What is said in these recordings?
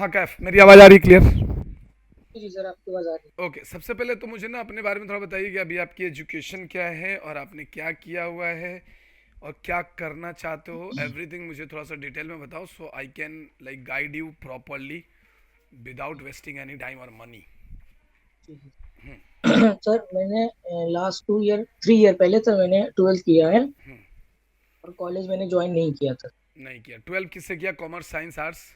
हाँ कैफ, मेरी आवाज़ आ रही क्लियर? जी सर, आपकी आवाज़ आ रही ओके, सबसे पहले तो मुझे ना अपने बारे में थोड़ा बताइए कि अभी आपकी एजुकेशन क्या है और आपने क्या किया हुआ है और क्या करना चाहते हो। एवरीथिंग मुझे थोड़ा सा डिटेल में बताओ so I can like guide you properly without wasting any time और मनी। है। जी। सर मैंने लास्ट 3 ईयर पहले सर मैंने 12th किया है और कॉलेज मैंने ज्वाइन नहीं किया था। नहीं किया? 12 किससे किया? Commerce, science, arts?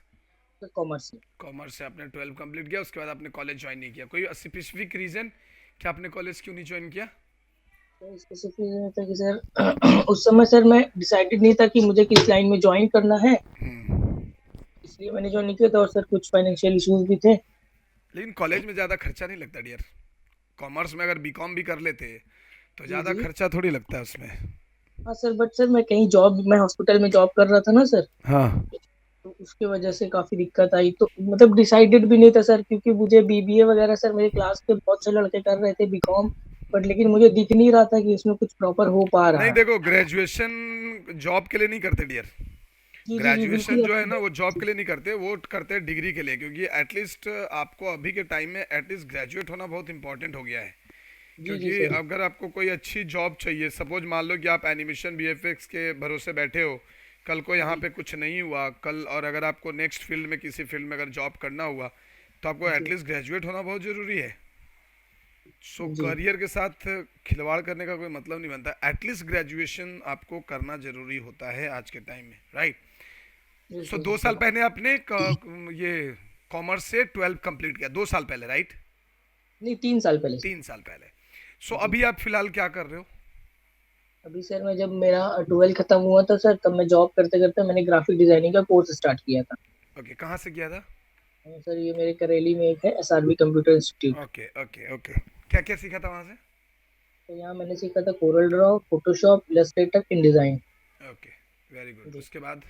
Sir commerce से। कॉमर्स से आपने 12 कंप्लीट किया, उसके बाद आपने कॉलेज ज्वाइन नहीं किया। कोई स्पेसिफिक रीज़न कि आपने कॉलेज क्यों नहीं ज्वाइन किया? तो स्पेसिफिक ये था कि सर उस समय सर मैं डिसाइडेड नहीं था कि मुझे किस लाइन में ज्वाइन करना है, इसलिए मैंने ज्वाइन नहीं किया था और सर कुछ फाइनेंशियल इश्यूज भी थे। लेकिन कॉलेज में ज़्यादा खर्चा नहीं लगता डियर। कॉमर्स में अगर बीकॉम भी कर लेते तो जी ज़्यादा जी। खर्चा थोड़ी लगता है उसमें। हाँ सर, बट सर मैं हॉस्पिटल में जॉब कर रहा था ना सर, हाँ। तो उसके वजह से काफी दिक्कत आई। तो मतलब डिसाइडेड भी नहीं था सर, क्योंकि मुझे बीबीए वगैरह सर मेरे क्लास के बहुत से लड़के कर रहे थे बीकॉम, बट लेकिन मुझे दिख नहीं रहा था कि इसमें कुछ प्रॉपर हो पा नहीं रहा है। देखो, ग्रेजुएशन जॉब के लिए नहीं करते डियर। जी जी जी, ग्रेजुएशन बिल्कुल जो है आपकी ना बात वो जॉब सही। के लिए नहीं करते, वो करते हैं डिग्री के लिए, क्योंकि एटलीस्ट आपको अभी के टाइम में एटलीस्ट ग्रेजुएट होना बहुत इंपॉर्टेंट हो गया है। जी जी क्योंकि सर। अगर आपको कोई अच्छी जॉब चाहिए, सपोज मान लो कि आप एनिमेशन वीएफएक्स के भरोसे बैठे हो, कल को यहाँ जी पे कुछ नहीं हुआ कल, और अगर आपको नेक्स्ट फील्ड में किसी फील्ड में अगर जॉब करना हुआ तो आपको जी एटलीस्ट ग्रेजुएट होना बहुत ज़रूरी है। सो जी करियर के साथ खिलवाड़ करने का कोई मतलब नहीं बनता। एटलीस्ट ग्रेजुएशन आपको करना ज़रूरी होता है आज के टाइम में, राइट? जी सो जी दो जी साल सर। पहले आपने ये कॉमर्स से 12 कंप्लीट किया, 2 साल पहले, राइट? नहीं, 3 साल पहले सर। 3 साल पहले। सो जी। अभी आप फिलहाल क्या कर रहे हो? अभी सर मैं जब मेरा 12 खत्म हुआ था सर, तब मैं जॉब करते करते मैंने ग्राफिक डिजाइनिंग का कोर्स स्टार्ट किया था। ओके, कहाँ से किया था? सर ये मेरे करेली में एक है, SRB computer institute. Okay okay okay. क्या क्या सीखा था वहाँ से? तो यहाँ मैंने सीखा था Corel Draw, Photoshop, Illustrator, in okay, very good. Design. उसके बाद?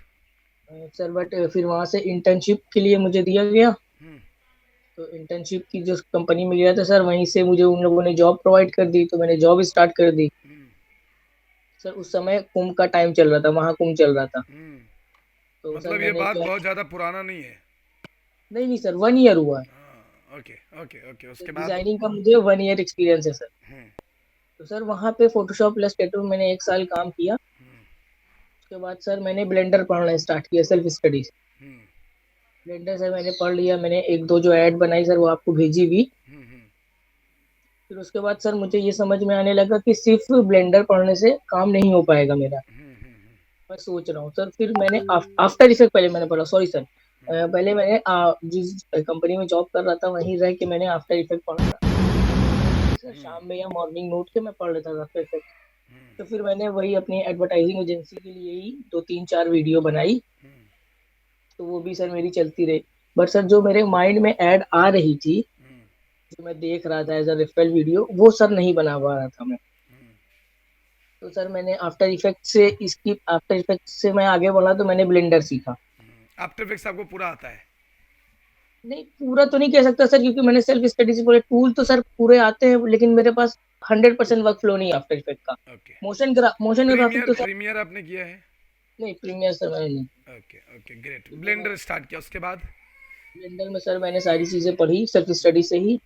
सर बट फिर वहां से इंटर्नशिप के लिए मुझे दिया गया। हम्म। तो इंटर्नशिप की जो कंपनी में गया था सर, वहीं से मुझे उन लोगों ने जॉब प्रोवाइड कर दी, तो मैंने जॉब स्टार्ट कर दी। हम्म। सर उस समय कुंभ का टाइम चल रहा था, महाकुंभ चल रहा था। तो सर मतलब ये मैंने बात क्या, बहुत ज़्यादा पुराना नहीं है। नहीं नहीं सर, 1 ईयर हुआ है। हाँ, ओके ओके ओके। तो उसके बाद? डिजाइनिंग का मुझे 1 ईयर एक्सपीरियंस है सर। हम्म। तो सर वहाँ पे फोटोशॉप इलस्ट्रेटर में मैंने 1 साल काम किया। उसके बाद सर मैंने ब्लेंडर पढ़ना स्टार्ट किया, सेल्फ स्टडी। हम्म। ब्लेंडर सर मैंने पढ़ लिया, मैंने एक दो जो ऐड बनाई सर वो आपको भेजी भी। हम्म। फिर उसके बाद सर मुझे ये समझ में आने लगा कि सिर्फ ब्लेंडर पढ़ने से काम नहीं हो पाएगा मेरा। मैं सोच रहा हूँ सर, फिर मैंने आफ्टर इफेक्ट पहले मैंने पढ़ा, सॉरी सर। पहले मैंने जिस कंपनी में जॉब कर रहा था वहीं रह के मैंने आफ्टर इफेक्ट पढ़ा था। कि सर शाम में या मॉर्निंग नोट के मैं पढ़ लेता था आफ्टर इफेक्ट। तो फिर मैंने वही अपनी एडवर्टाइजिंग एजेंसी के लिए ही दो तीन चार वीडियो बनाई। तो वो भी सर मेरी चलती रही। बट सर जो मेरे माइंड में ऐड आ रही थी, जो मैं देख रहा था एज अ रेफरल वीडियो, वो सर नहीं बना पा रहा था मैं। तो सर मैंने आफ्टर इफेक्ट से मैं आगे बढ़ा, तो मैंने ब्लेंडर सीखा। आफ्टर इफेक्ट्स आपको पूरा आता है? नहीं, पूरा तो नहीं कह सकता सर, क्योंकि मैंने सेल्फ स्टडी से पूरे टूल तो सर पूरे आते हैं, लेकिन मेरे पास 100% वर्क फ्लो नहीं है आफ्टर इफेक्ट का। ओके। मोशन ग्राफिक प्रीमियर तो सर। प्रीमियर आपने किया है? नहीं, प्रीमियर सर मैंने नहीं। Okay okay, great. क्योंकि मैं ब्लेंडर स्टार्ट किया, उसके बाद? ब्लेंडर में सर मैंने सारी चीजें पढ़ी सेल्फ स्टडी से ही।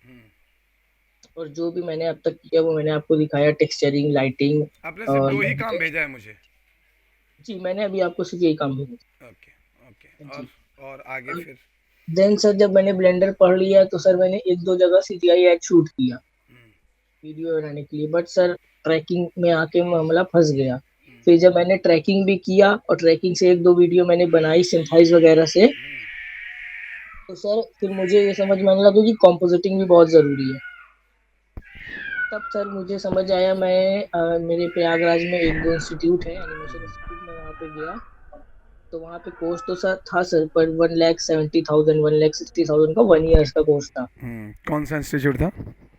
और जो भी मैंने अब तक किया वो मैंने आपको दिखाया, टेक्सचरिंग, लाइटिंग आपने सिर्फ और दो ही काम भेजा है मुझे। जी, मैंने अभी आपको सिर्फ यही काम भेजा ओके ओके। जी। और आगे फिर? देन सर जब मैंने ब्लेंडर पढ़ लिया, तो सर मैंने एक दो जगह सीजीआई एड शूट किया वीडियो बनाने के लिए, बट सर ट्रैकिंग में आके मामला फंस गया। फिर जब मैंने ट्रैकिंग भी किया और ट्रैकिंग से एक दो वीडियो मैंने बनाई सिंथाइज वगैरह से, तो सर फिर मुझे ये समझ में आने लगा कि कॉम्पोजिटिंग भी बहुत जरूरी है। तब सर मुझे समझ आया, मैं मेरे प्रयागराज में एक दो इंस्टीट्यूट है, एनिमेशन इंस्टीट्यूट, मैं वहाँ पे गया। तो वहाँ पे कोर्स तो सर था सर, पर 1,70,000 1,60,000 का 1 ईयर का कोर्स था। कौन सा इंस्टीट्यूट था?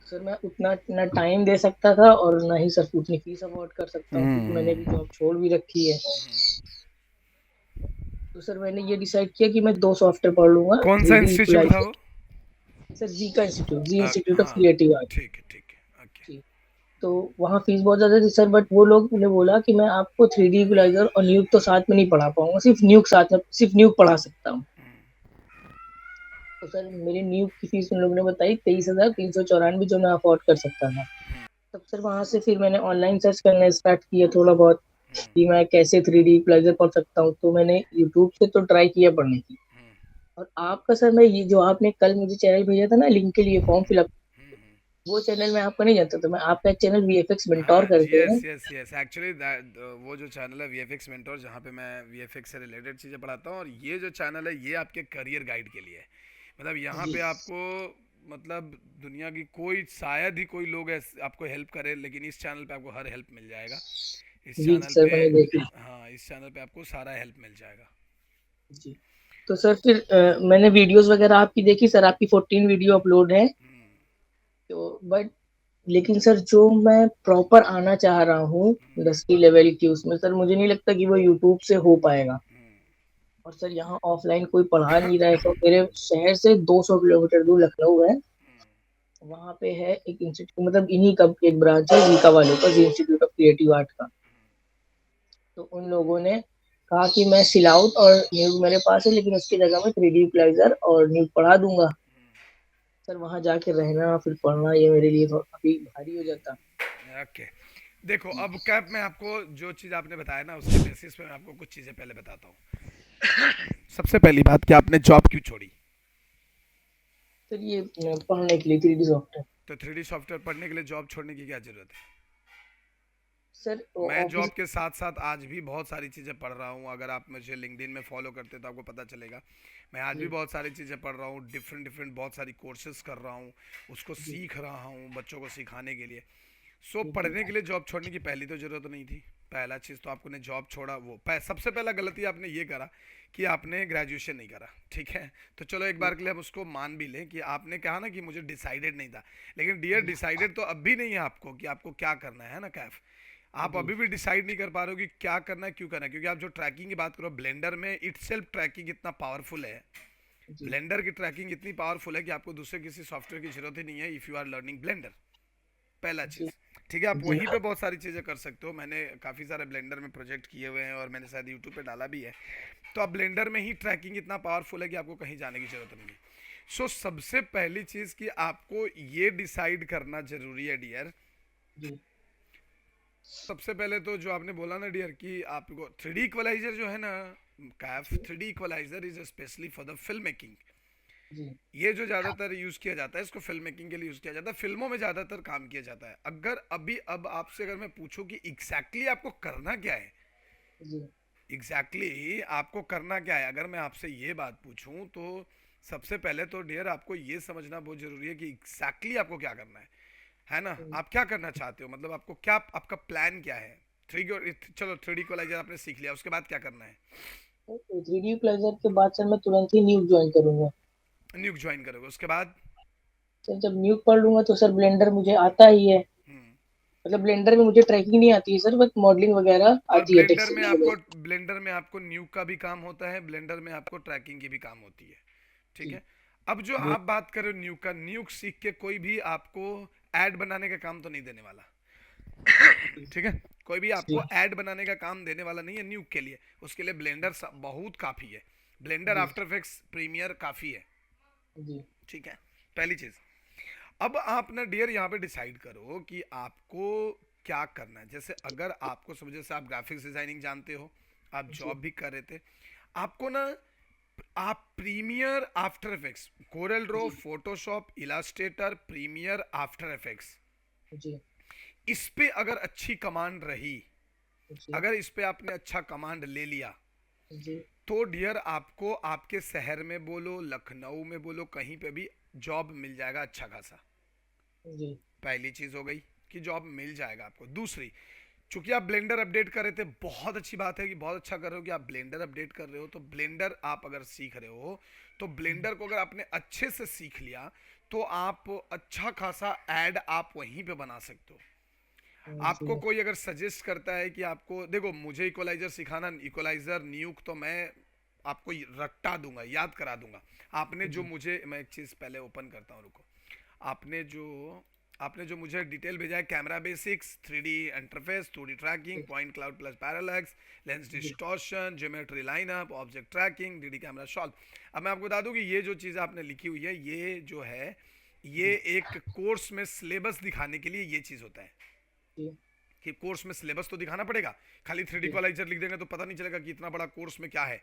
सर मैं उतना ना टाइम दे सकता था और ना ही सर उतनी फीस अफोर्ड कर सकता हूँ, क्योंकि मैंने भी जॉब छोड़ भी रखी है। तो सर मैंने ये डिसाइड किया कि मैं दो सॉफ्टवेयर पढ़ लूंगा, कौन सा थ्री डी इंस्टीट्यूट था वो? इक्वलाइजर। सर जी का इंस्टीट्यूट, जी इंस्टीट्यूट ऑफ हाँ, क्रिएटिव आर्ट। ठीक है ठीक है, ओके। जी। तो वहाँ फीस बहुत ज्यादा थी सर, बट वो लोग ने बोला कि मैं आपको 3D इक्वलाइजर और न्यूक तो साथ में नहीं पढ़ा पाऊंगा, सिर्फ न्यूक साथ में, सिर्फ न्यूक पढ़ा सकता हूँ। तो सर मेरी न्यू की फीस उन लोगों ने बताई 23,394, जो मैं अफोर्ड कर सकता था। तब सर वहां से फिर मैंने ऑनलाइन सर्च करना स्टार्ट किया थोड़ा बहुत, कि मैं कैसे 3D इक्वलाइजर पढ़ सकता हूँ। तो मैंने यूट्यूब से तो ट्राई किया पढ़ने की। और आपका सर, मैं ये जो आपने कल मुझे चैनल भेजा था ना लिंक के लिए फॉर्म फिलअप, वो चैनल मैं आपका नहीं जानता था। मैं आपका एक चैनल VFX मेंटोर हाँ जी, करके है। यस यस यस, एक्चुअली वो जो चैनल है वीएफएक्स मेंटोर, जहाँ पे मैं वीएफएक्स से रिलेटेड चीज़ें पढ़ाता हूँ, और ये जो चैनल है ये आपके करियर गाइड के लिए है। मतलब यहाँ जी पे आपको, मतलब दुनिया की कोई, शायद ही कोई लोग आपको हेल्प करे, लेकिन इस चैनल पे आपको हर हेल्प मिल जाएगा। इस जी चैनल सर, पे, मैंने देखी। हाँ, इस चैनल पे आपको सारा हेल्प मिल जाएगा। जी। तो सर फिर मैंने वीडियोस वगैरह आपकी देखी सर, आपकी 14 वीडियो अपलोड है। तो बट लेकिन सर जो मैं प्रॉपर आना चाह रहा हूँ इंडस्ट्री लेवल की, उसमें सर मुझे नहीं लगता कि वो यूट्यूब से हो पाएगा। और सर यहाँ ऑफलाइन कोई पढ़ा नहीं रहा है। तो मेरे शहर से 200 किलोमीटर दूर लखनऊ है, वहाँ पे है एक इंस्टीट्यूट, मतलब इन्हीं का एक ब्रांच है जीका वालों का, इंस्टीट्यूट ऑफ क्रिएटिव आर्ट का। तो उन लोगों ने कहा कि मैं सिलाउट और न्यूज मेरे पास है, लेकिन उसकी जगह मैं 3D इक्वलाइजर और न्यूज पढ़ा दूंगा। सर वहां जाके रहना फिर पढ़ना, ये मेरे लिए थोड़ा काफी भारी हो जाता। ओके, देखो अब कैप में आपको जो चीज़ आपने बताया ना, उसके बेसिस पे मैं आपको कुछ चीज़ें पहले बताता हूँ। सबसे पहली बात कि आपने जॉब क्यों छोड़ी? सर ये पढ़ने के लिए 3D सॉफ्टवेयर। तो 3D सॉफ्टवेयर पढ़ने के लिए जॉब छोड़ने की क्या ज़रूरत है? सर मैं ऑफिस। जॉब के साथ साथ आज भी बहुत सारी चीज़ें पढ़ रहा हूँ। अगर आप मुझे लिंक्डइन में फॉलो करते तो आपको पता चलेगा, मैं आज भी जी बहुत सारी चीज़ें पढ़ रहा हूँ, डिफरेंट डिफरेंट बहुत सारी कोर्सेज कर रहा हूँ, उसको जी सीख रहा हूँ बच्चों को सिखाने के लिए। सो जी पढ़ने के लिए जॉब छोड़ने की पहली तो ज़रूरत नहीं थी। पहला चीज़ तो आपने जॉब छोड़ा, वो सबसे पहला गलती आपने ये करा कि आपने ग्रेजुएशन नहीं करा, ठीक है? तो चलो एक जी बार के लिए हम उसको मान भी लें कि आपने कहा ना कि मुझे डिसाइडेड नहीं था, लेकिन डियर जी डिसाइडेड तो अब भी नहीं है आपको कि आपको क्या करना है ना कैफ। आप जी अभी भी डिसाइड नहीं कर पा रहे हो कि क्या करना है, क्यों करना है, क्योंकि आप जो ट्रैकिंग की बात करो, ब्लेंडर में इटसेल्फ ट्रैकिंग इतना पावरफुल है, जी ब्लेंडर की ट्रैकिंग इतनी पावरफुल है कि आपको दूसरे किसी सॉफ्टवेयर की जरूरत ही नहीं है if you are learning Blender. पहला जी चीज़, ठीक है, आप जी वहीं पे बहुत सारी चीज़ें कर सकते हो। मैंने काफ़ी सारे ब्लेंडर में प्रोजेक्ट किए हुए हैं और मैंने शायद यूट्यूब पे डाला भी है। तो आप ब्लेंडर में ही ट्रैकिंग इतना पावरफुल है कि आपको कहीं जाने की जरूरत नहीं है। सो सबसे पहली चीज़ कि आपको ये डिसाइड करना जरूरी है डियर। जी सबसे पहले तो जो आपने बोला ना डियर कि आपको 3D इक्वलाइजर जो है ना, कैफ, 3D equalizer is specially for the film making. जी ये जो ज़्यादातर यूज़ किया जाता है, इसको फिल्म मेकिंग के लिए यूज़ किया जाता है, फिल्मों में ज़्यादातर काम किया जाता है। अगर अभी अब आपसे अगर मैं पूछूं कि एग्जैक्टली आपको करना क्या है, जी आपको करना क्या है, अगर मैं आपसे ये बात पूछूं तो सबसे पहले तो डियर आपको ये समझना बहुत ज़रूरी है कि आपको क्या करना है ना? आप क्या करना चाहते हो, मतलब आपको क्या, आपका प्लान क्या है? थ्री चलो 3D इक्वलाइजर आपने सीख लिया, उसके बाद क्या करना है? 3D इक्वलाइजर के बाद सर मैं तुरंत ही न्यूज ज्वाइन करूंगा। न्यूक ज्वाइन करोगे, उसके बाद? सर जब न्यूज पढ़ लूंगा तो सर ब्लेंडर मुझे आता ही है। हम्म। मतलब ब्लेंडर में मुझे ट्रैकिंग नहीं आती है सर, बस मॉडलिंग वगैरह और आती है, टेक्सचर वगैरह। ब्लेंडर में आपको न्यूक का भी काम होता है, ब्लेंडर में आपको ट्रैकिंग की भी काम होती है, ठीक जी है? अब जो जी आप बात करो न्यूक का, न्यूक सीख के कोई भी आपको ऐड बनाने का काम तो नहीं देने वाला, ठीक है? कोई भी जी आपको ऐड बनाने का काम देने वाला नहीं है न्यूक के लिए। उसके लिए ब्लेंडर बहुत काफ़ी है, ब्लेंडर, जी आफ्टर इफेक्ट्स, प्रीमियर काफ़ी है, जी ठीक है? पहली चीज़। अब आप ना डियर यहाँ पे डिसाइड करो कि आपको क्या करना है। जैसे अगर आपको समझे से आप ग्राफिक्स डिजाइनिंग जानते हो, आप जी जॉब भी कर रहे थे, आपको ना, आप Premiere, After Effects, Corel Draw, जी Photoshop, Illustrator, Premiere, After Effects, जी इस पे अगर अच्छी कमांड रही, जी अगर इस पे आपने अच्छा कमांड ले लिया, जी तो डियर आपको आपके शहर में बोलो, लखनऊ में बोलो, कहीं पे भी जॉब मिल जाएगा अच्छा खासा। जी पहली चीज हो गई कि जॉब मिल जाएगा आपको। दूसरी, चूंकि आप ब्लेंडर अपडेट कर रहे थे, बहुत अच्छी बात है कि बहुत अच्छा कर रहे हो कि आप ब्लेंडर अपडेट कर रहे हो। तो ब्लेंडर आप अगर सीख रहे हो, तो ब्लेंडर को अगर आपने अच्छे से सीख लिया, तो आप अच्छा खासा ऐड आप वहीं पे बना सकते हो। आपको जी कोई अगर सजेस्ट करता है कि आपको, देखो मुझे इक्वलाइजर सिखाना, इक्वलाइजर न्यूक तो मैं आपको रट्टा दूंगा, याद करा दूंगा। आपने जो जी मुझे, मैं एक चीज़ पहले ओपन करता हूँ, रुको। आपने जो आपने जो मुझे डिटेल भेजा है, camera basics, 3D interface, 2D tracking, point cloud plus parallax, lens जी distortion, geometry lineup, object tracking, 3D camera shot. अब मैं आपको बता दूं कि ये जो चीज़ आपने लिखी हुई है, ये जो है ये जी एक कोर्स में सिलेबस दिखाने के लिए ये चीज़ होता है जी कि कोर्स में सिलेबस तो दिखाना पड़ेगा। खाली 3D जी इक्वलाइजर लिख देंगे तो पता नहीं चलेगा कि इतना बड़ा कोर्स में क्या है।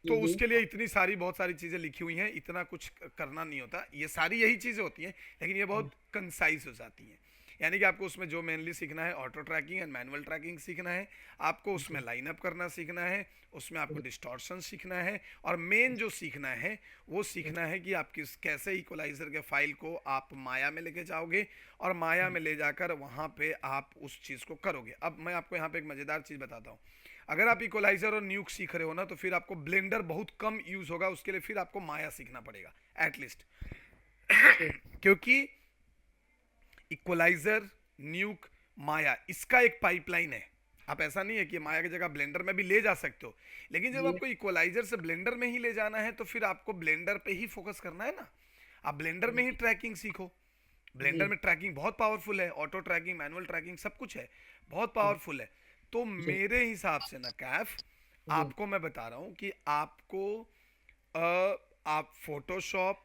तो जी जी उसके लिए इतनी सारी बहुत सारी चीज़ें लिखी हुई हैं, इतना कुछ करना नहीं होता। ये सारी यही चीज़ें होती हैं, लेकिन ये बहुत कंसाइज हो जाती हैं। यानी कि आपको उसमें जो मेनली सीखना है, auto tracking and manual tracking सीखना है, आपको उसमें लाइनअप करना सीखना है, उसमें आपको डिस्टॉर्शन सीखना है, और मेन जो सीखना है वो सीखना है कि आप कैसे इक्वलाइजर के फाइल को आप माया में लेके जाओगे, और माया में ले जाकर वहाँ पे आप उस चीज़ को करोगे। अब मैं आपको यहाँ पे एक मज़ेदार चीज़ बताता हूँ। अगर आप इक्वलाइजर और न्यूक सीख रहे हो ना, तो फिर आपको ब्लेंडर बहुत कम यूज होगा, उसके लिए फिर आपको माया सीखना पड़ेगा एटलीस्ट। क्योंकि इक्वलाइजर, न्यूक, माया, इसका एक पाइपलाइन है। आप ऐसा नहीं है कि माया की जगह ब्लेंडर में भी ले जा सकते हो, लेकिन जब जी आपको इक्वलाइजर से ब्लेंडर में ही ले जाना है तो फिर आपको ब्लेंडर पे ही फोकस करना है ना। आप ब्लेंडर में ही ट्रैकिंग सीखो। ब्लेंडर जी में ट्रैकिंग बहुत पावरफुल है, ऑटो ट्रैकिंग, मैनुअल ट्रैकिंग सब कुछ है, बहुत पावरफुल है। तो जी मेरे हिसाब से ना कैफ, जी आपको मैं बता रहा हूँ कि आपको अ, आप Photoshop,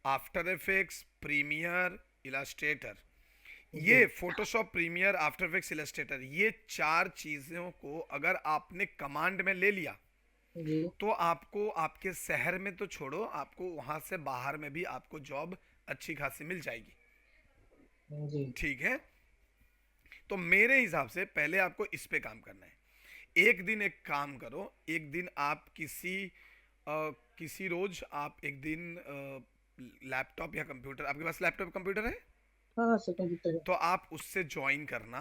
After Effects, Premiere, Illustrator, ये जी Photoshop, Premiere, After Effects, Illustrator, ये चार चीज़ों को अगर आपने कमांड में ले लिया जी तो आपको आपके शहर में तो छोड़ो, आपको वहां से बाहर में भी आपको जॉब अच्छी खासी मिल जाएगी। जी ठीक है, तो मेरे हिसाब से पहले आपको इस पे काम करना है। एक दिन एक काम करो, एक दिन आप किसी रोज आप एक दिन लैपटॉप या कंप्यूटर, आपके पास लैपटॉप कंप्यूटर है हाँ हाँ सर कंप्यूटर है। तो आप उससे ज्वाइन करना।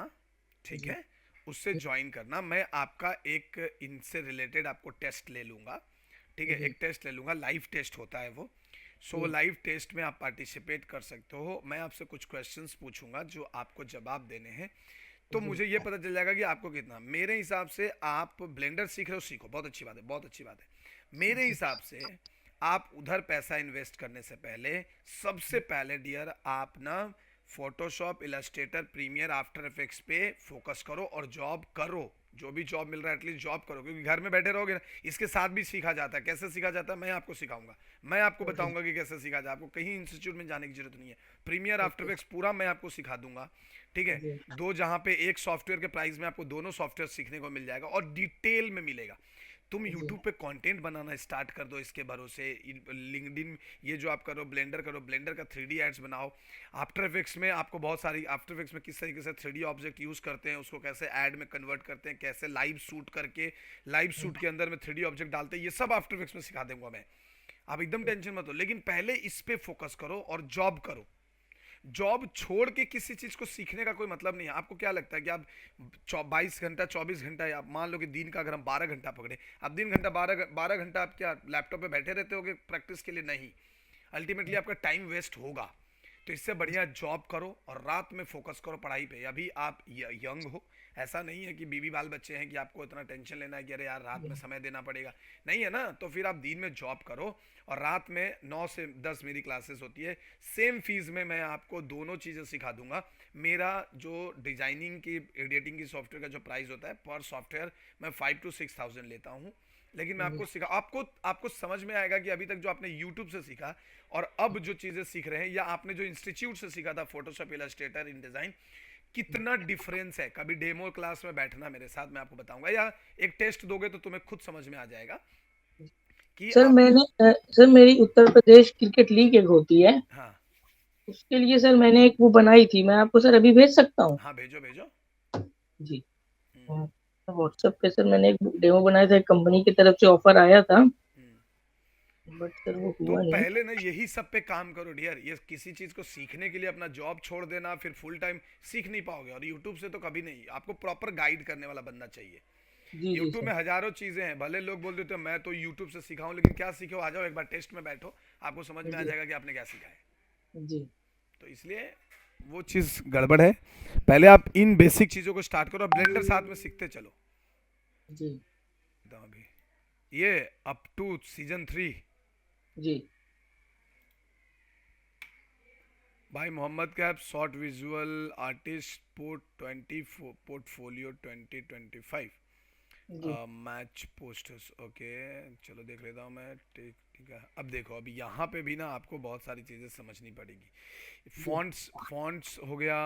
ठीक जी है, उससे ज्वाइन करना। मैं आपका एक इनसे रिलेटेड आपको टेस्ट ले लूँगा। ठीक है, जी एक टेस्ट ले लूँगा, लाइव टेस्ट होता है वो। सो जी लाइव टेस्ट में आप पार्टिसिपेट कर सकते हो। मैं आपसे कुछ क्वेश्चंस पूछूंगा जो आपको जवाब देने हैं, तो जी मुझे ये पता चल जाएगा कि आपको कितना। मेरे हिसाब से आप ब्लेंडर सीख रहे हो, सीखो, बहुत अच्छी बात है, बहुत अच्छी बात है। मेरे जी हिसाब से आप उधर पैसा इन्वेस्ट करने से पहले, सबसे पहले डियर, आप ना Photoshop, Illustrator, Premiere, After Effects पे फोकस करो और जॉब करो। जो भी जॉब मिल रहा है एटलीस्ट जॉब करो, क्योंकि घर में बैठे रहोगे ना, इसके साथ भी सीखा जाता है। कैसे सीखा जाता है मैं आपको सिखाऊंगा, मैं आपको ओके बताऊंगा कि कैसे सीखा जाए। आपको कहीं इंस्टीट्यूट में जाने की जरूरत नहीं है। प्रीमियर, आफ्टर ओके इफेक्ट्स पूरा मैं आपको सिखा दूंगा। ठीक है, जी दो, जहां पे एक सॉफ्टवेयर के प्राइस में आपको दोनों सॉफ्टवेयर सीखने को मिल जाएगा और डिटेल में मिलेगा। तुम जी यूट्यूब पे कंटेंट बनाना स्टार्ट कर दो इसके भरोसे। लिंक्डइन, ये जो आप करो, ब्लेंडर करो, ब्लेंडर का 3D एड्स बनाओ। आफ्टर इफेक्ट्स में आपको बहुत सारी, आफ्टर इफेक्ट्स में किस तरीके से 3D ऑब्जेक्ट यूज करते हैं, उसको कैसे ऐड में कन्वर्ट करते हैं, कैसे लाइव शूट करके लाइव शूट के अंदर में 3D ऑब्जेक्ट डालते हैं, ये सब आफ्टर इफेक्ट्स में सिखा दूंगा मैं। आप एकदम टेंशन मत लो, लेकिन पहले इस पे फोकस करो और जॉब करो। जॉब छोड़ के किसी चीज को सीखने का कोई मतलब नहीं है। आपको क्या लगता है कि आप 22 घंटा, 24 घंटा, या मान लो कि दिन का अगर हम 12 घंटा पकड़े, आप दिन घंटा 12 घंटा आप क्या लैपटॉप पे बैठे रहते होगे प्रैक्टिस के लिए? नहीं, अल्टीमेटली आपका टाइम वेस्ट होगा। तो इससे बढ़िया जॉब करो और रात में फोकस करो पढ़ाई पे। अभी आप यंग हो, ऐसा नहीं है कि बीवी बाल बच्चे हैं कि आपको इतना टेंशन लेना है कि अरे यार रात में समय देना पड़ेगा, नहीं है ना। तो फिर आप दिन में जॉब करो और रात में 9 से 10 मेरी क्लासेस होती है। सेम फीस में मैं आपको दोनों चीज़ें सिखा दूंगा। मेरा जो डिजाइनिंग की, एडिटिंग की सॉफ्टवेयर का जो प्राइस होता है पर सॉफ्टवेयर, मैं 5 to 6 thousand लेता हूँ। लेकिन मैं आपको सिखा, आपको आपको समझ में आएगा कि अभी तक जो आपने यूट्यूब से सीखा और अब जो चीज़ें सीख रहे हैं, या आपने जो इंस्टीट्यूट से सीखा था फोटोशॉप, इलस्ट्रेटर, इन डिज़ाइन, कितना डिफरेंस है। कभी डेमो क्लास में बैठना मेरे साथ, मैं आपको बताऊंगा, या एक टेस्ट दोगे तो तुम्हें खुद समझ में आ जाएगा कि सर आप। मैंने सर मेरी उत्तर प्रदेश क्रिकेट लीग एक होती है, हाँ उसके लिए सर मैंने एक वो बनाई थी, मैं आपको सर अभी भेज सकता हूँ। हाँ, भेजो भेजो। जी हम्म, व्हाट्सएप पे सर मैंने एक डेमो बनाया था, एक कंपनी की तरफ से ऑफर आया था, हम्म। बट सर वो तो हुआ नहीं। पहले ना यही सब पे काम करो डियर। ये किसी चीज को सीखने के लिए अपना जॉब छोड़ देना, फिर फुल टाइम सीख नहीं पाओगे। और यूट्यूब से तो कभी नहीं, आपको प्रॉपर गाइड करने वाला बंदा चाहिए। जी जी यूट्यूब सर में हजारों चीजें हैं, भले लोग बोल देते हैं मैं तो यूट्यूब से सीखा हूं, लेकिन क्या सीखे हो? आ जाओ एक बार टेस्ट में बैठो, आपको समझ में आ जी जाएगा कि आपने क्या सीखा है। जी तो इसलिए वो चीज गड़बड़ है। पहले आप इन बेसिक चीजों को स्टार्ट करो, ब्लेंडर साथ में सीखते चलो। जी बताओ अभी ये अप टू सीजन 3। जी भाई मोहम्मद कैप शॉर्ट विजुअल आर्टिस्ट पोर्टफोलियो 2025 जी मैच पोस्टर्स। ओके, चलो देख लेता हूँ मैं। ठीक ठीक है। अब देखो, अभी यहाँ पे भी ना आपको बहुत सारी चीज़ें समझनी पड़ेगी। जी फॉन्ट्स फॉन्ट्स हो गया,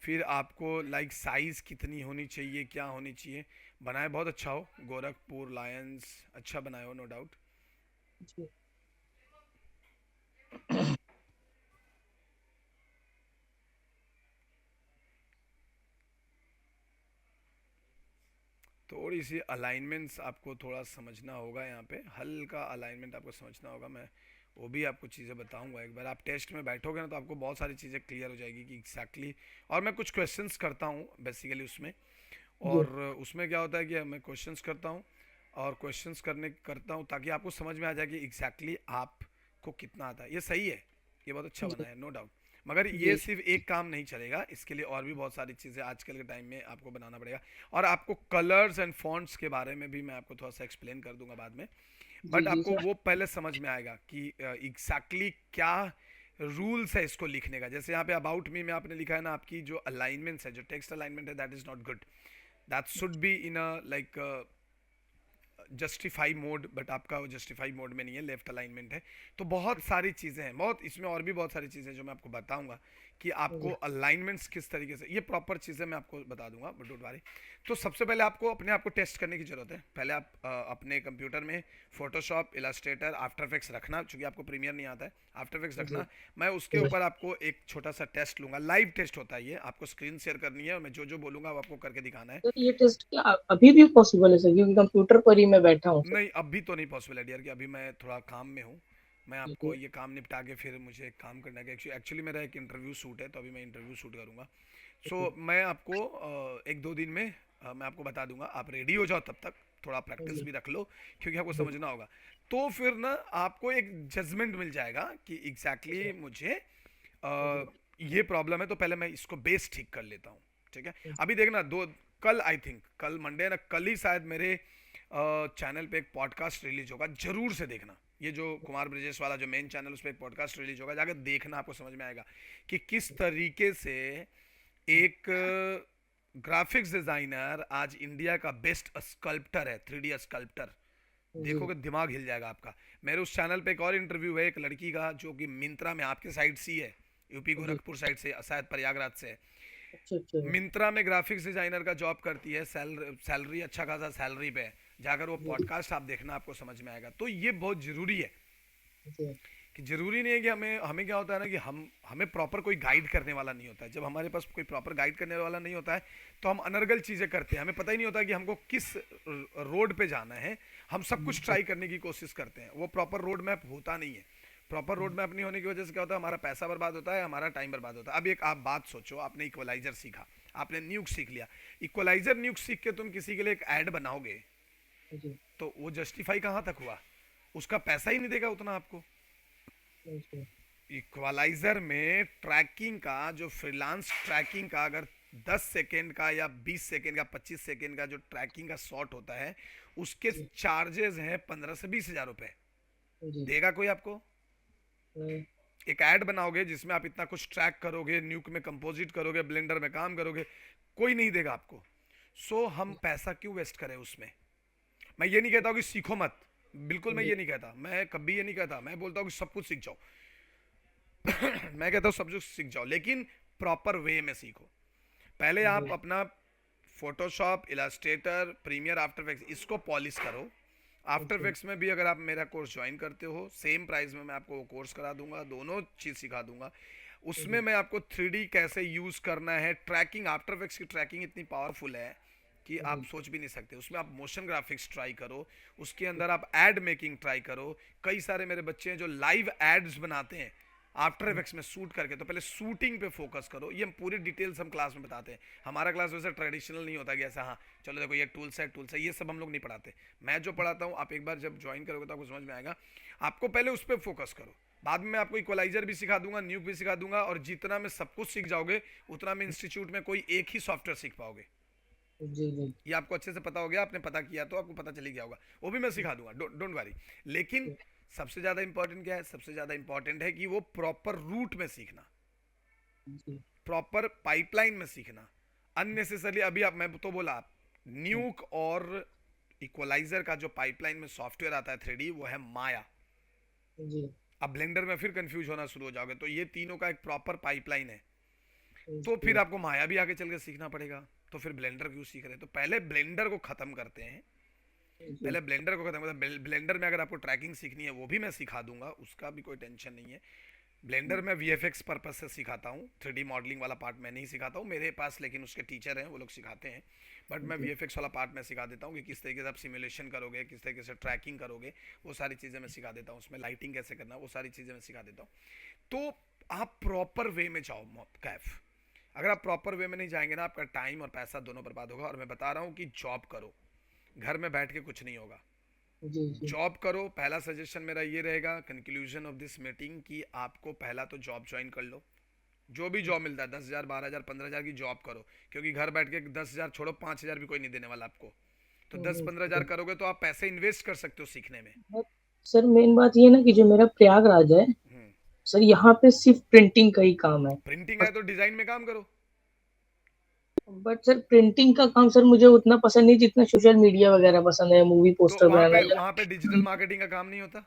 फिर आपको लाइक साइज़ कितनी होनी चाहिए, क्या होनी चाहिए। बनाए बहुत अच्छा हो, गोरखपुर लायंस अच्छा बनाए हो, नो डाउट। जी थोड़ी सी अलाइनमेंट्स आपको थोड़ा समझना होगा, यहाँ पे हल्का अलाइनमेंट आपको समझना होगा। मैं वो भी आपको चीज़ें बताऊंगा। एक बार आप टेस्ट में बैठोगे ना तो आपको बहुत सारी चीज़ें क्लियर हो जाएगी कि एग्जैक्टली और मैं कुछ क्वेश्चंस करता हूँ बेसिकली उसमें। जी और उसमें क्या होता है कि मैं क्वेश्चंस करता हूँ और क्वेश्चंस करता हूँ ताकि आपको समझ में आ जाए कि एग्जैक्टली आपको कितना आता है। ये सही है, ये बहुत अच्छा बना जी है, नो डाउट। मगर ये जी सिर्फ एक काम नहीं चलेगा, इसके लिए और भी बहुत सारी चीज़ें आजकल के टाइम में आपको बनाना पड़ेगा। और आपको कलर्स एंड फॉन्ट्स के बारे में भी मैं आपको थोड़ा सा एक्सप्लेन कर दूंगा बाद में। जी बट जी आपको सर। वो पहले समझ में आएगा कि एग्जैक्टली क्या रूल्स है इसको लिखने का। जैसे यहाँ पे अबाउट मी में आपने लिखा है ना, आपकी जो अलाइनमेंट्स है, जो टेक्स्ट अलाइनमेंट है, that is not good. That should be in a like justify mode, but आपका वो जस्टिफाई मोड में नहीं है, लेफ्ट अलाइनमेंट है। तो बहुत सारी चीज़ें हैं, बहुत इसमें और भी बहुत सारी चीज़ें जो मैं आपको बताऊंगा कि आपको जी अलाइनमेंट्स किस तरीके से, ये प्रॉपर चीज़ें मैं आपको बता दूंगा, बट डोंट वरी। तो सबसे पहले आपको अपने आप को टेस्ट करने की ज़रूरत है। पहले आप अपने कंप्यूटर में फोटोशॉप, इलास्ट्रेटर, आफ्टर इफेक्ट्स रखना, चूंकि आपको प्रीमियर नहीं आता है, आफ्टर इफेक्ट्स जी रखना। मैं उसके ऊपर आपको एक छोटा सा टेस्ट लूंगा, लाइव टेस्ट होता है ये, आपको स्क्रीन शेयर करनी है और मैं जो जो बोलूंगा वो आपको करके दिखाना है। सर, ये टेस्ट क्या अभी भी पॉसिबल है सर? क्योंकि कंप्यूटर पर ही मैं बैठा हूँ सर। नहीं, अभी तो नहीं पॉसिबल है डियर, कि अभी मैं थोड़ा काम में हूँ। मैं आपको जी ये काम निपटा के फिर मुझे एक काम करना है। एक्चुअली मेरा एक इंटरव्यू शूट है, तो अभी मैं इंटरव्यू शूट करूँगा। सो जी मैं आपको एक दो दिन में मैं आपको बता दूंगा। आप रेडी हो जाओ तब तक, थोड़ा प्रैक्टिस जी भी रख लो, क्योंकि आपको जी समझना होगा। तो फिर ना आपको एक जजमेंट मिल जाएगा कि एग्जैक्टली मुझे जी ये प्रॉब्लम है, तो पहले मैं इसको बेस ठीक कर लेता हूँ। ठीक है। जी अभी देखना, दो कल आई थिंक कल मंडे है ना, कल ही शायद मेरे चैनल पे एक पॉडकास्ट रिलीज होगा, जरूर से देखना। ये जो कुमार ब्रिजेश वाला जो मेन चैनल, उस पर एक पॉडकास्ट रिलीज होगा, जाकर देखना, आपको समझ में आएगा कि किस तरीके से एक ग्राफिक्स डिजाइनर आज इंडिया का बेस्ट स्कल्प्टर है, 3D स्कल्प्टर। जी देखोगे दिमाग हिल जाएगा आपका। मेरे उस चैनल पे एक और इंटरव्यू है एक लड़की का, जो कि मिंत्रा में आपके साइड से ही है, यूपी जी गोरखपुर साइड से, शायद प्रयागराज से है। अच्छा अच्छा मिंत्रा में ग्राफिक्स डिजाइनर का जॉब करती है, सैलरी अच्छा खासा सैलरी पे है। जाकर वो जी पॉडकास्ट आप देखना, आपको समझ में आएगा। तो ये बहुत जरूरी है जी कि जरूरी नहीं है कि हमें हमें क्या होता है ना कि हमें प्रॉपर कोई गाइड करने वाला नहीं होता है। जब हमारे पास कोई प्रॉपर गाइड करने वाला नहीं होता है तो हम अनर्गल चीज़ें करते हैं, हमें पता ही नहीं होता कि हमको किस रोड पे जाना है। हम सब कुछ ट्राई करने की कोशिश करते हैं, वो प्रॉपर रोड मैप होता नहीं है। प्रॉपर रोड मैप नहीं होने की वजह से क्या होता है, हमारा पैसा बर्बाद होता है, हमारा टाइम बर्बाद होता है। अब एक आप बात सोचो, आपने इक्वलाइजर सीखा, आपने न्यूक सीख लिया। इक्वलाइजर न्यूक सीख के तुम किसी के लिए एक ऐड बनाओगे, जी तो वो जस्टिफाई कहाँ तक हुआ? उसका पैसा ही नहीं देगा उतना आपको। जी इक्वलाइजर में ट्रैकिंग का जो फ्रीलांस ट्रैकिंग का, अगर 10 सेकेंड का या 20 सेकेंड का 25 सेकेंड का जो ट्रैकिंग का शॉट होता है, उसके जी चार्जेस हैं 15 से 20 हज़ार रुपए। जी देगा कोई आपको? नहीं एक ऐड बनाओगे जिसमें आप इतना कुछ ट्रैक करोगे, न्यूक में कंपोजिट करोगे, ब्लेंडर में काम करोगे, कोई नहीं देगा आपको। सो हम पैसा क्यों वेस्ट करें उसमें? मैं ये नहीं कहता हूँ कि सीखो मत, बिल्कुल मैं जी ये नहीं कहता, मैं कभी ये नहीं कहता। मैं बोलता हूँ कि सब कुछ सीख जाओ। मैं कहता हूँ सब कुछ सीख जाओ, लेकिन प्रॉपर वे में सीखो। पहले आप जी अपना Photoshop, Illustrator, Premiere, After Effects इसको पॉलिश करो। आफ्टर जी इफेक्ट्स में भी अगर आप मेरा कोर्स ज्वाइन करते हो, सेम प्राइस में मैं आपको वो कोर्स करा दूंगा, दोनों चीज़ सिखा दूंगा। उसमें जी मैं आपको 3D कैसे यूज़ करना है, ट्रैकिंग, आफ्टर इफेक्ट्स की ट्रैकिंग इतनी पावरफुल है कि आप जी सोच भी नहीं सकते। उसमें आप मोशन ग्राफिक्स ट्राई करो, उसके अंदर आप एड मेकिंग ट्राई करो। कई सारे मेरे बच्चे हैं जो लाइव एड्स बनाते हैं आफ्टर इफेक्ट्स में शूट करके। तो पहले शूटिंग पे फोकस करो, ये हम पूरी डिटेल्स हम क्लास में बताते हैं। हमारा क्लास वैसे ट्रेडिशनल नहीं होता कि ऐसा हाँ चलो देखो ये टूल्स है, ये सब हम लोग नहीं पढ़ाते। मैं जो पढ़ाता हूँ, आप एक बार जब ज्वाइन करोगे तो आपको समझ में आएगा। आपको पहले उस पर फोकस करो, बाद में मैं आपको इक्वलाइजर भी सिखा दूंगा, न्यूक भी सिखा दूंगा। और जितना में सब कुछ सीख जाओगे, उतना में इंस्टीट्यूट में कोई एक ही सॉफ्टवेयर सीख पाओगे। जी जी ये आपको अच्छे से पता हो गया, आपने पता किया तो आपको पता चली गया होगा। वो भी मैं सिखा दूंगा, डोंट वरी। लेकिन सबसे ज़्यादा इंपॉर्टेंट क्या है? सबसे ज़्यादा इंपॉर्टेंट है कि वो प्रॉपर रूट में सीखना। जी, प्रॉपर पाइपलाइन में सीखना। अननेसेसरली अभी आप, मैं तो बोला आप, न्यूक और इक्वलाइजर का जो पाइपलाइन में सॉफ्टवेयर आता है 3D, वो है माया। जी, अब ब्लेंडर में फिर कंफ्यूज होना शुरू हो जाओगे, तो ये तीनों का एक प्रॉपर पाइपलाइन है। तो जी, फिर आपको माया भी आगे चल के सीखना पड़ेगा। तो फिर ब्लेंडर क्यों सीख रहे हैं? तो पहले ब्लेंडर को खत्म करते हैं। जी, पहले ब्लेंडर को खत्म करते हैं। ब्लेंडर में अगर आपको ट्रैकिंग सीखनी है वो भी मैं सिखा दूंगा, उसका भी कोई टेंशन नहीं है। ब्लेंडर में वीएफएक्स पर्पस से सिखाता हूँ, 3D मॉडलिंग वाला पार्ट मैं नहीं सिखाता हूँ मेरे पास, लेकिन उसके टीचर हैं वो लोग सिखाते हैं। बट मैं जी, वीएफएक्स वाला पार्ट मैं सिखा देता हूँ कि किस तरीके से आप सिमुलेशन करोगे, किस तरीके से ट्रैकिंग करोगे, वो सारी चीज़ें मैं सिखा देता हूँ। उसमें लाइटिंग कैसे करना, वो सारी चीज़ें मैं सिखा देता हूँ। तो आप प्रॉपर वे में जाओ कैफ। अगर आप प्रॉपर वे में नहीं जाएंगे ना, आपका टाइम और पैसा दोनों बर्बाद होगा। और मैं बता रहा हूँ कि जॉब करो, घर में बैठ के कुछ नहीं होगा। जी, जी, जॉब करो। पहला सजेशन मेरा ये रहेगा कंक्लूजन ऑफ दिस मीटिंग, कि आपको पहला तो जॉब ज्वाइन कर लो। जो भी जॉब मिलता है, 10,000, 12,000, 15,000 की जॉब करो। क्योंकि घर बैठ के 10,000 छोड़ो, 5,000 भी कोई नहीं देने वाला आपको। तो 10-15,000 जी। करोगे तो आप पैसे इन्वेस्ट कर सकते हो सीखने में। बट सर मेन बात ये है ना कि जो मेरा प्रयागराज है, हम्म। सर यहाँ पे सिर्फ प्रिंटिंग का ही काम है। प्रिंटिंग है तो डिजाइन में काम करो। बट सर प्रिंटिंग का काम सर मुझे उतना पसंद नहीं जितना सोशल मीडिया वगैरह पसंद है, मूवी तो पोस्टर बनाना वहां पे डिजिटल या मार्केटिंग का काम नहीं होता?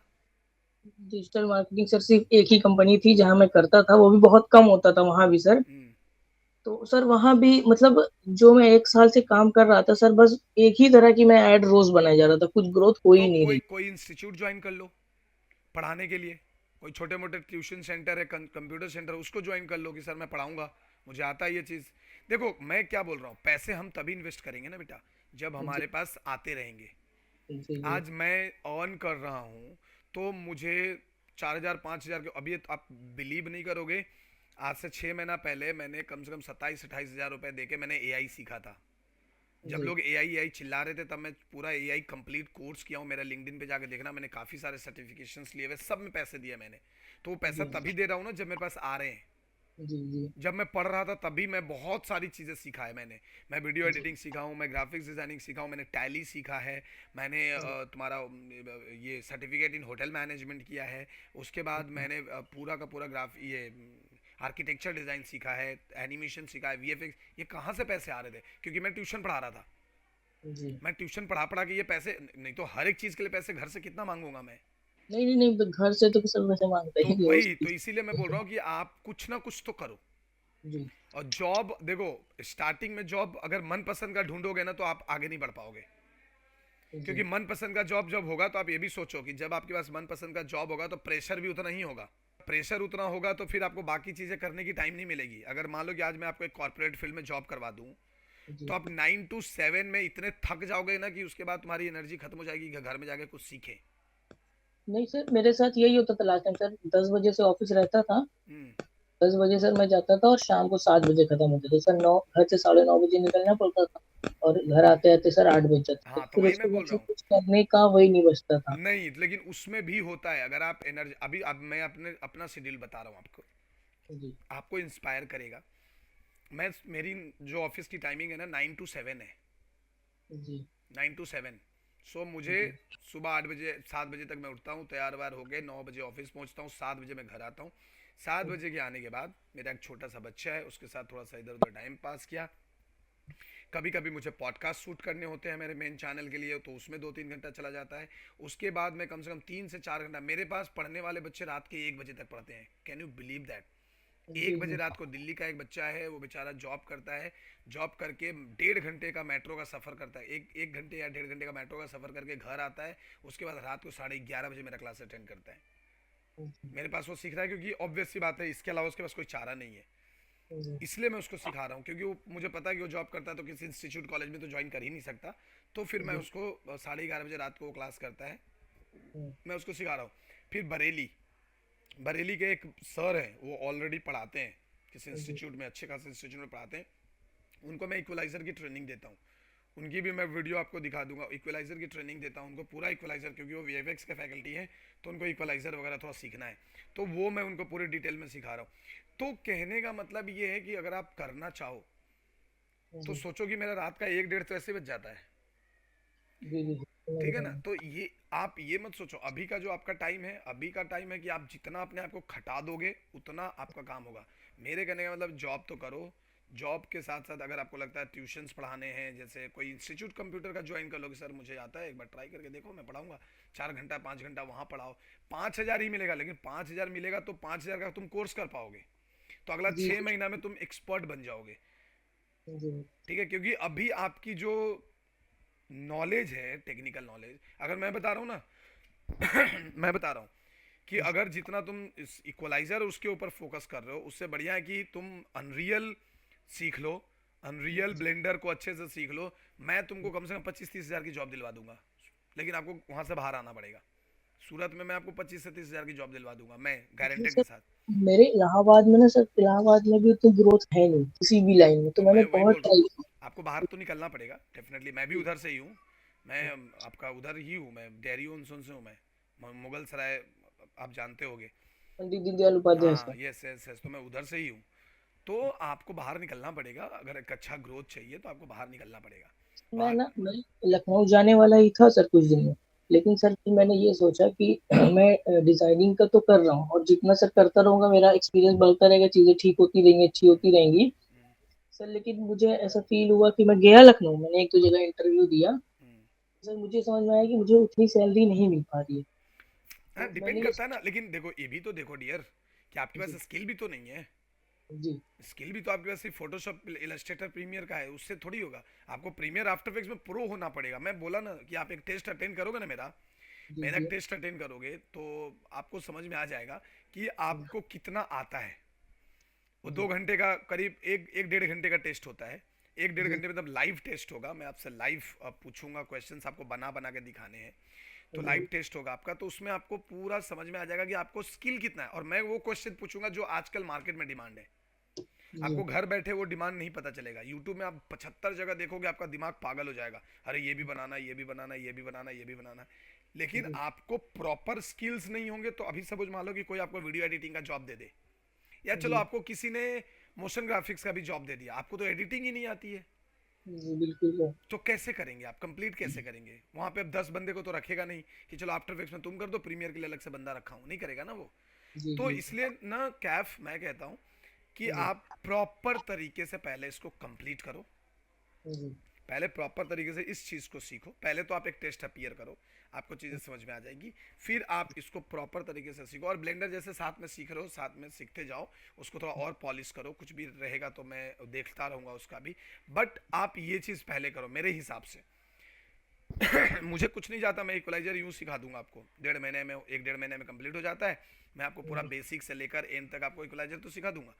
Digital marketing. सर सिर्फ एक ही कंपनी थी जहां मैं करता था, वो भी बहुत कम होता था वहां भी सर। हम्म। तो सर वहां भी मतलब जो मैं 1 साल से काम कर रहा था सर, बस एक ही तरह की मैं एड रोज बनाई जा रहा था, कुछ ग्रोथ हो तो ही नहीं कोई रही। कोई इंस्टीट्यूट ज्वाइन कर लो पढ़ाने के लिए। कोई छोटे मोटे ट्यूशन सेंटर है, कंप्यूटर सेंटर, उसको ज्वाइन कर लो कि सर मैं पढ़ाऊंगा, मुझे आता है ये चीज़। देखो मैं क्या बोल रहा हूँ, पैसे हम तभी इन्वेस्ट करेंगे ना बेटा, जब जी, हमारे पास आते रहेंगे। जी, जी, आज मैं अर्न कर रहा हूँ, तो मुझे 4,000, 5,000 के, अभी आप बिलीव नहीं करोगे, आज से 6 महीना पहले मैंने कम से कम 27-28 हज़ार रुपए दे के मैंने एआई सीखा था। जब जी, लोग एआई एआई चिल्ला रहे थे, तब मैं पूरा एआई कंप्लीट कोर्स किया हूँ। मेरा लिंक्डइन पे जाके देखना, मैंने काफ़ी सारे सर्टिफिकेशंस लिए हुए, सब में पैसे दिए मैंने। तो वो पैसा जी, तभी दे रहा हूँ ना जब मेरे पास आ रहे हैं। जी, जी, जब मैं पढ़ रहा था तभी मैं बहुत सारी चीज़ें सीखा है मैंने। मैं वीडियो जी, एडिटिंग सीखा हूँ, मैं ग्राफिक्स डिज़ाइनिंग सीखा हूँ, मैंने टैली सीखा है, मैंने तुम्हारा ये सर्टिफिकेट इन होटल मैनेजमेंट किया है। उसके बाद मैंने पूरा का पूरा ग्राफ ये आर्किटेक्चर डिज़ाइन सीखा है, एनिमेशन सीखा है, वीएफएक्स। ये कहाँ से पैसे आ रहे थे? क्योंकि मैं ट्यूशन पढ़ा रहा था। जी। मैं ट्यूशन पढ़ा पढ़ा के ये पैसे, नहीं तो हर एक चीज़ के लिए पैसे घर से कितना मांगूंगा मैं? नहीं, नहीं, नहीं, घर से तो सब वैसे मांगते तो ही नहीं है वही उसकी। तो इसीलिए मैं बोल रहा हूँ कि आप कुछ ना कुछ तो करो। जी, और जॉब देखो, स्टार्टिंग में जॉब अगर मनपसंद का ढूंढोगे ना, तो आप आगे नहीं बढ़ पाओगे। क्योंकि जी, मनपसंद का जॉब जब होगा, तो आप ये भी सोचो कि जब आपके पास मनपसंद का जॉब होगा तो प्रेशर भी उतना ही होगा। प्रेशर उतना होगा तो फिर आपको बाकी चीज़ें करने की टाइम नहीं मिलेगी। अगर मान लो कि आज मैं आपको एक कॉर्पोरेट फील्ड में जॉब करवा दूँ, तो जी। आप 9 to 7 में इतने थक जाओगे ना कि उसके बाद तुम्हारी एनर्जी खत्म हो जाएगी कि घर में जाके कुछ सीखें। नहीं सर, मेरे साथ यही होता था लास्ट टाइम सर, 10 बजे से ऑफिस रहता था। हम्म। 10 बजे सर मैं जाता था और शाम को 7 बजे खत्म होता था सर। नौ घर से 9:30 बजे निकलना पड़ता था और घर आते आते सर 8 बज जाते थे। हाँ, तो फिर वही उसके मैं बाद बोल रहा से हूँ। कुछ करने का वही नहीं बचता था। नहीं, लेकिन उसमें भी होता है। अगर आप एनर्जी, अभी अब मैं अपने अपना शेड्यूल बता रहा हूँ आपको, जी, आपको इंस्पायर करेगा। मैं मेरी जो ऑफिस की टाइमिंग है ना, 9 to 7 है। जी, 9 to 7। सो मुझे जी, सुबह 8 बजे, 7 बजे तक मैं उठता हूँ, तैयार वार हो गए, 9 बजे ऑफिस पहुँचता हूँ, 7 बजे मैं घर आता हूँ। 7 बजे के आने के बाद मेरा एक छोटा सा बच्चा है, उसके साथ थोड़ा सा इधर उधर टाइम पास किया। कभी कभी मुझे पॉडकास्ट शूट करने होते हैं मेरे मेन चैनल के लिए, तो उसमें 2-3 घंटा चला जाता है। उसके बाद मैं कम से कम 3 से 4 घंटा, मेरे पास पढ़ने वाले बच्चे रात के 1 बजे तक पढ़ते हैं। Can you believe that? जी, 1 बजे जी, रात को दिल्ली का एक बच्चा है, वो बेचारा जॉब करता है। जॉब करके 1.5 घंटे का मेट्रो का सफ़र करता है, एक एक घंटे या 1.5 घंटे का मेट्रो का सफ़र करके घर आता है। उसके बाद रात को 11:30 बजे मेरा क्लास अटेंड करता है। जी, मेरे पास वो सीख रहा है, क्योंकि ऑब्वियस सी बात है, इसके अलावा उसके पास कोई चारा नहीं है। जी, इसलिए मैं उसको सिखा रहा हूँ, क्योंकि वो मुझे पता है कि वो जॉब करता है तो किसी इंस्टीट्यूट कॉलेज में तो ज्वाइन कर ही नहीं सकता। तो फिर मैं जी, उसको 11:30 बजे रात को वो क्लास करता है, हम्म, मैं उसको सिखा रहा हूँ। फिर बरेली, बरेली के एक सर हैं, वो ऑलरेडी पढ़ाते हैं किसी जी, इंस्टीट्यूट में, अच्छे खासे इंस्टीट्यूट में पढ़ाते हैं। उनको मैं इक्वलाइज़र की ट्रेनिंग देता हूँ। उनकी भी मैं वीडियो आपको दिखा दूंगा। इक्वलाइज़र की ट्रेनिंग देता हूँ उनको, पूरा इक्वलाइज़र, क्योंकि वो वीएफएक्स के फैकल्टी है, तो उनको इक्वलाइज़र वगैरह थोड़ा सीखना है। तो वो मैं उनको पूरी डिटेल में सिखा रहा हूँ। तो कहने का मतलब ये है कि अगर आप करना चाहो, तो जी, सोचो कि मेरा रात का 1-1:30 तो ऐसे बच जाता है। जी, जी, ठीक है नहीं, ना? तो ये आप ये मत सोचो अभी का जो आपका टाइम है, अभी का टाइम है कि आप जितना अपने आप को खटा दोगे उतना आपका काम होगा। मेरे कहने का मतलब जॉब तो करो, जॉब के साथ साथ अगर आपको लगता है ट्यूशन्स पढ़ाने हैं, जैसे कोई इंस्टीट्यूट कंप्यूटर का ज्वाइन कर लो कि सर मुझे आता है, एक बार ट्राई करके देखो, मैं पढ़ाऊंगा 4 घंटा 5 घंटा वहाँ पढ़ाओ। 5 हज़ार ही मिलेगा, लेकिन 5 हज़ार मिलेगा तो 5 हज़ार का तुम कोर्स कर पाओगे, तो अगला जी, 6 महीना में तुम एक्सपर्ट बन जाओगे। जी, ठीक है, क्योंकि अभी आपकी जो नॉलेज है, टेक्निकल नॉलेज, अगर मैं बता रहा हूँ ना मैं बता रहा हूँ कि अगर जितना तुम इस इक्वलाइजर उसके ऊपर फोकस कर रहे हो, उससे बढ़िया है कि तुम अनरियल सीख लो, अनरियल जी, ब्लेंडर को अच्छे से सीख लो। मैं तुमको कम से कम 25-30 हज़ार की जॉब दिलवा दूंगा, लेकिन आपको वहां से बाहर आना पड़ेगा। सूरत में मैं आपको 25 से 30 हज़ार की जॉब दिलवा दूंगा, मैं लेकिन गारंटेड के सर साथ। मेरे इलाहाबाद में ना सर, इलाहाबाद में भी उतनी ग्रोथ है नहीं किसी भी लाइन में, तो तो मैंने मैं वही बहुत बोल रहा हूँ, ट्राई किया। आपको बाहर तो निकलना पड़ेगा डेफिनेटली। मैं भी उधर से ही हूँ, मैं आपका उधर ही हूँ, मैं डेरी उनसुन से हूँ, मैं मुगल सराय, आप जानते होगे। पंडित दीनदयाल उपाध्याय हाँ, सर। यस यस यस, तो मैं उधर से ही हूँ। तो आपको बाहर निकलना पड़ेगा, अगर एक अच्छा ग्रोथ चाहिए तो आपको बाहर निकलना पड़ेगा। बाहर। मैं लखनऊ जाने वाला ही था सर कुछ दिन में, लेकिन सर फिर मैंने ये सोचा कि मैं डिजाइनिंग का तो कर रहा हूँ, और जितना सर करता रहूंगा मेरा एक्सपीरियंस बढ़ता रहेगा, चीजें ठीक होती रहेंगी, अच्छी होती रहेंगी सर। लेकिन मुझे ऐसा फील हुआ कि मैं गया लखनऊ, मैंने एक दो जगह इंटरव्यू दिया सर, मुझे समझ में आया कि मुझे उतनी सैलरी नहीं मिल पा रही है। हाँ, तो डिपेंड मैंने ये करता है ना, सोचा। लेकिन देखो ये भी तो देखो डियर, कि आपके पास जी, स्किल भी तो नहीं है। जी, स्किल भी तो आपके पास सिर्फ फोटोशॉप इलस्ट्रेटर प्रीमियर का है, उससे थोड़ी होगा। आपको प्रीमियर आफ्टर इफेक्ट्स में प्रो होना पड़ेगा। मैं बोला ना कि आप एक टेस्ट अटेंड करोगे ना मेरा, जी, मेरा एक जी, टेस्ट अटेंड करोगे तो आपको समझ में आ जाएगा कि जी, आपको कितना आता है। वो जी, 2 घंटे का करीब एक एक 1.5 घंटे का टेस्ट होता है। एक डेढ़ जी, घंटे मतलब लाइव टेस्ट होगा, मैं आपसे लाइव पूछूंगा, क्वेश्चंस आपको बना बना के दिखाने हैं। तो लाइव जी, टेस्ट होगा आपका, तो उसमें आपको पूरा समझ में आ जाएगा कि आपको स्किल कितना है, और मैं वो क्वेश्चन पूछूंगा जो आजकल मार्केट में डिमांड है। जी, आपको घर बैठे वो डिमांड नहीं पता चलेगा, यूट्यूब में आप 75 जगह देखोगे, आपका दिमाग पागल हो जाएगा। अरे ये भी बनाना, ये भी बनाना, ये भी बनाना, ये भी बनाना। लेकिन जी, आपको प्रॉपर स्किल्स नहीं होंगे तो अभी समझ मान लो कि कोई आपको वीडियो एडिटिंग का जॉब दे दे, या चलो जी, आपको किसी ने मोशन ग्राफिक्स का भी जॉब दे दिया, आपको तो एडिटिंग ही नहीं आती है, जी, बिल्कुल सर। तो कैसे करेंगे आप, कंप्लीट कैसे करेंगे? वहां पे अब 10 बंदे को तो रखेगा नहीं कि चलो आफ्टर इफेक्ट्स में तुम कर दो, प्रीमियर के लिए अलग से बंदा रखा हूं, नहीं करेगा ना वो। जी, तो जी, इसलिए ना कैफ, मैं कहता हूं कि जी, आप प्रॉपर तरीके से पहले इसको कंप्लीट करो। जी, पहले प्रॉपर तरीके से इस चीज़ को सीखो, पहले तो आप एक टेस्ट अपीयर करो, आपको चीज़ें समझ में आ जाएगी। फिर आप इसको प्रॉपर तरीके से सीखो, और ब्लेंडर जैसे साथ में सीख रहे हो, साथ में सीखते जाओ, उसको थोड़ा और पॉलिश करो, कुछ भी रहेगा तो मैं देखता रहूँगा उसका भी। बट आप ये चीज़ पहले करो मेरे हिसाब से। मुझे कुछ नहीं जाता, मैं इक्वलाइजर यूँ सिखा दूंगा आपको, 1.5 महीने में, 1-1.5 महीने में कंप्लीट हो जाता है। मैं आपको पूरा बेसिक से लेकर एंड तक आपको इक्वलाइजर तो सिखा दूंगा।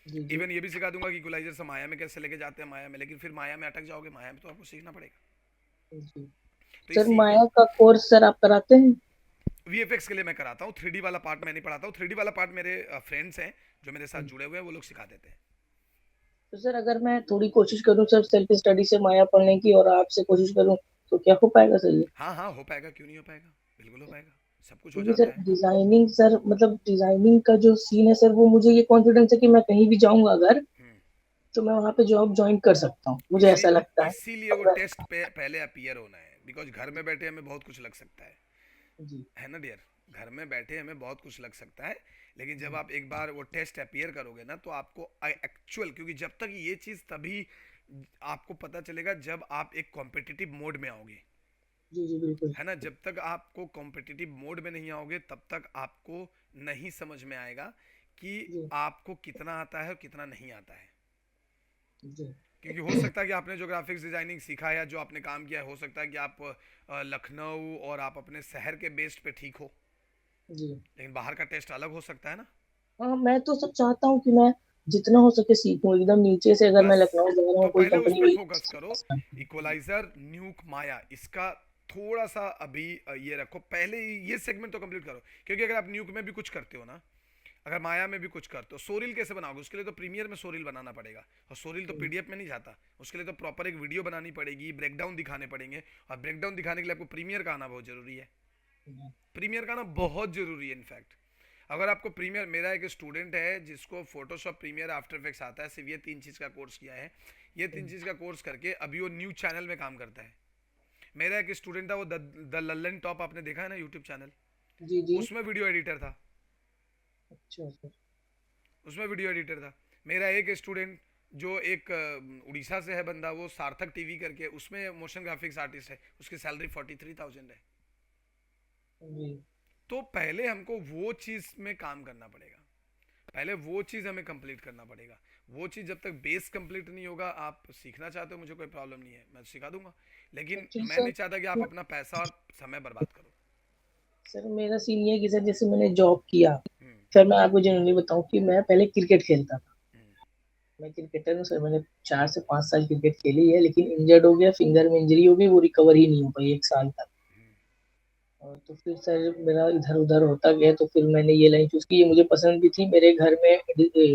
जी, जी, इवन ये भी सिखा दूंगा कि इक्वलाइजर से माया में कैसे लेके जाते हैं, माया में, लेकिन फिर माया में अटक जाओगे, माया में तो आपको सीखना पड़ेगा। जी। तो ये सर सीखने, माया का कोर्स सर आप कराते हैं? वीएफएक्स के लिए मैं कराता हूँ, 3D वाला पार्ट मैं नहीं पढ़ाता हूँ। 3D वाला पार्ट मेरे फ्रेंड्स हैं जो मेरे साथ जुड़े हुए हैं, वो लोग सिखा देते हैं। तो सर अगर मैं थोड़ी कोशिश करूं सर सेल्फ स्टडी से माया पढ़ने की, और आपसे कोशिश करूं, तो क्या हो पाएगा सर ये? हाँ हाँ, हो पाएगा, क्यों नहीं हो पाएगा, बिल्कुल हो पाएगा, सब कुछ हो क्योंकि जाता सर है। डिजाइनिंग सर, मतलब डिजाइनिंग का जो सीन है सर, वो मुझे ये कॉन्फिडेंस है कि मैं कहीं भी जाऊंगा अगर, हम्म। तो मैं वहां पे जॉब ज्वाइन कर सकता हूँ, मुझे इसी ऐसा लगता है। इसीलिए वो अगर टेस्ट पे पहले अपीयर होना है, बिकॉज घर में बैठे हमें बहुत कुछ लग सकता जी, है ना डियर? घर में बैठे हमें बहुत कुछ लग सकता है, लेकिन जब जी, आप एक बार वो टेस्ट अपीयर करोगे ना, तो आपको एक्चुअल, क्योंकि जब तक ये चीज़ तभी आपको पता चलेगा जब आप एक कॉम्पिटिटिव मोड में आओगे, जी, जी, बिल्कुल। है ना? जब तक आपको कॉम्पिटिटिव मोड में नहीं आओगे तब तक आपको नहीं समझ में आएगा कि जी, आपको कितना आता है और कितना नहीं आता है। जी, क्योंकि हो सकता है कि आपने जो ग्राफिक्स डिजाइनिंग सीखा है या जो आपने काम किया है, हो सकता है कि आप लखनऊ और आप अपने शहर के बेस्ड पे ठीक हो, जी। लेकिन बाहर का टेस्ट अलग हो सकता है ना। हाँ, मैं तो सब चाहता हूँ कि मैं जितना हो सके सीखूं एकदम नीचे से, अगर मैं बस, लखनऊ जा रहा तो हूँ कोई पहले उस कंपनी पे में। फोकस करो। इक्वलाइजर, न्यूक, माया, इसका थोड़ा सा अभी ये रखो पहले, ये सेगमेंट तो कंप्लीट करो। क्योंकि अगर आप न्यूक में भी कुछ करते हो ना, अगर माया में भी कुछ करते हो, सोरिल कैसे बनाओगे? उसके लिए तो प्रीमियर में सोरिल बनाना पड़ेगा, और सोरिल तो पीडीएफ में नहीं जाता। उसके लिए तो प्रॉपर एक वीडियो बनानी पड़ेगी, ब्रेकडाउन दिखाने पड़ेंगे, और ब्रेकडाउन दिखाने के लिए आपको प्रीमियर का आना बहुत जरूरी है। प्रीमियर का आना बहुत जरूरी है इनफैक्ट। अगर आपको प्रीमियर, मेरा एक स्टूडेंट है जिसको फोटोशॉप, प्रीमियर, आफ्टर इफेक्ट्स आता है, सिर्फ ये 3 चीज़ का कोर्स किया है। ये 3 चीज़ का कोर्स करके अभी वो न्यूज चैनल में काम करता है। मेरा एक स्टूडेंट था, वो द लल्लन टॉप, आपने देखा है ना यूट्यूब चैनल, जी जी। उसमें वीडियो एडिटर था। अच्छा सर। उसमें वीडियो एडिटर था। मेरा एक स्टूडेंट जो एक उड़ीसा से है बंदा, वो सार्थक टीवी करके, उसमें मोशन ग्राफिक्स आर्टिस्ट है, उसकी सैलरी 43,000 है। जी तो पहले हमको वो चीज़ में काम करना पड़ेगा, पहले वो चीज़ हमें कंप्लीट करना पड़ेगा। वो चीज़ जब तक बेस कंप्लीट नहीं होगा, आप सीखना चाहते हो, मुझे कोई प्रॉब्लम नहीं है, मैं सिखा दूंगा, लेकिन एक्चुअली मैं सर, नहीं चाहता कि आप अपना पैसा और समय बर्बाद करो। सर मेरा सीन ये है कि सर जैसे मैंने जॉब किया, हम्म। सर मैं आपको जनरली बताऊं कि मैं पहले क्रिकेट खेलता था। हम्म। मैं क्रिकेटर हूँ सर, मैंने 4 से 5 साल क्रिकेट खेली है, लेकिन इंजर्ड हो गया, फिंगर में इंजरी हो गई, वो रिकवर ही नहीं हो पाई 1 साल तक। और तो फिर सर मेरा इधर उधर होता गया, तो फिर मैंने ये लाइन चूज की, ये मुझे पसंद भी थी, मेरे घर में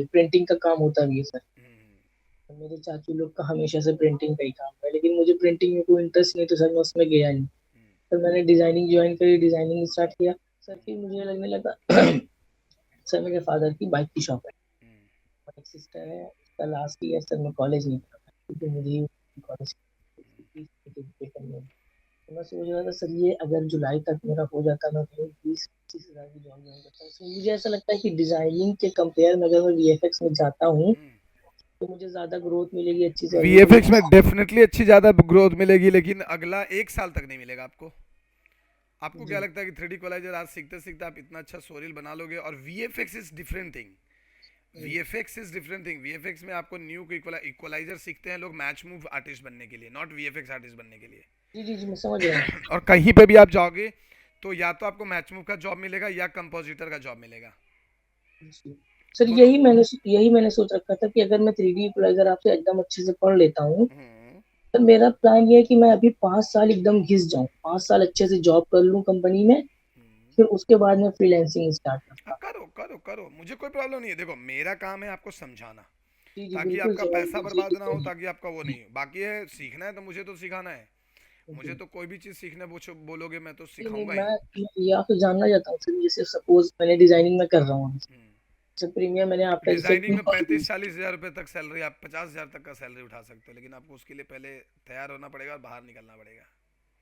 प्रिंटिंग का काम होता भी है सर। हम्म। तो मेरे चाचू लोग का हमेशा से प्रिंटिंग का ही काम है, लेकिन मुझे प्रिंटिंग में कोई इंटरेस्ट नहीं, तो सर मैं उसमें गया नहीं। हम्म। फिर मैंने डिजाइनिंग ज्वाइन करी, डिजाइनिंग स्टार्ट किया। सर फिर मुझे लगने लगा सर मेरे फादर की बाइक की शॉप है, हम्म। और एक सिस्टर है, उसका लास्ट ईयर सर मैं कॉलेज नहीं कर रहा क्योंकि मुझे कॉलेज फीस पे करनी है। तो मैं सोच रहा था सर, ये अगर जुलाई तक मेरा हो जाता, मैं कहीं 20-25 हज़ार की जॉब ज्वाइन करता। सो मुझे ऐसा लगता है कि डिजाइनिंग के कंपेयर में अगर मैं वीएफएक्स में जाता हूँ, हम्म। तो मुझे ज्यादा ग्रोथ मिलेगी, अच्छी सैलरी वीएफएक्स मिलेगी। में डेफिनेटली अच्छी ज़्यादा ग्रोथ मिलेगी, लेकिन अगला 1 साल तक नहीं मिलेगा आपको। आपको क्या जी लगता है कि 3D इक्वलाइजर आज सीखते सीखते आप इतना अच्छा सोरिल बना लोगे? और वीएफएक्स इज डिफरेंट थिंग। जी VFX is different thing. VFX में आपको न्यू इक्वलाइजर सीखते हैं लोग मैच मूव आर्टिस्ट बनने के लिए, नॉट वीएफएक्स आर्टिस्ट बनने के लिए। जी जी जी, मैं समझ रहा हूँ। और कहीं पे भी आप जाओगे तो या तो आपको मैच मूव का जॉब मिलेगा या कंपोजिटर का जॉब मिलेगा। जी सर, दोनों। यही मैंने सोच रखा था कि अगर मैं 3D इक्वलाइजर आपसे एकदम अच्छे से पढ़ लेता हूँ, हम्म। तो मेरा प्लान ये है कि मैं अभी 5 साल एकदम घिस जाऊँ, 5 साल अच्छे से जॉब कर लूँ कंपनी में, हम्म। फिर उसके बाद मैं फ्रीलैंसिंग स्टार्ट हाँ, करता। करो करो करो, मुझे कोई प्रॉब्लम नहीं है। देखो, मेरा काम है आपको समझाना, जी जी ताकि बिल्कुल आपका सर। पैसा जी बर्बाद ना हो, ताकि आपका वो जी नहीं हो। बाकी है सीखना है तो मुझे तो सिखाना है। मुझे जी। तो कोई भी चीज़ सीखने बोलोगे मैं तो नहीं नहीं, सिखाऊंगा ही। मैं ये आपसे जानना चाहता हूँ सर, जैसे सपोज मैंने डिजाइनिंग में कर रहा हूँ, हम्म। जैसे प्रीमियम मैंने आफ्टर इफेक्ट डिजाइनिंग में। में 35-40 हज़ार रुपए तक सैलरी, आप 50 हज़ार तक का सैलरी उठा सकते हो, लेकिन आपको उसके लिए पहले तैयार होना पड़ेगा और बाहर निकलना पड़ेगा।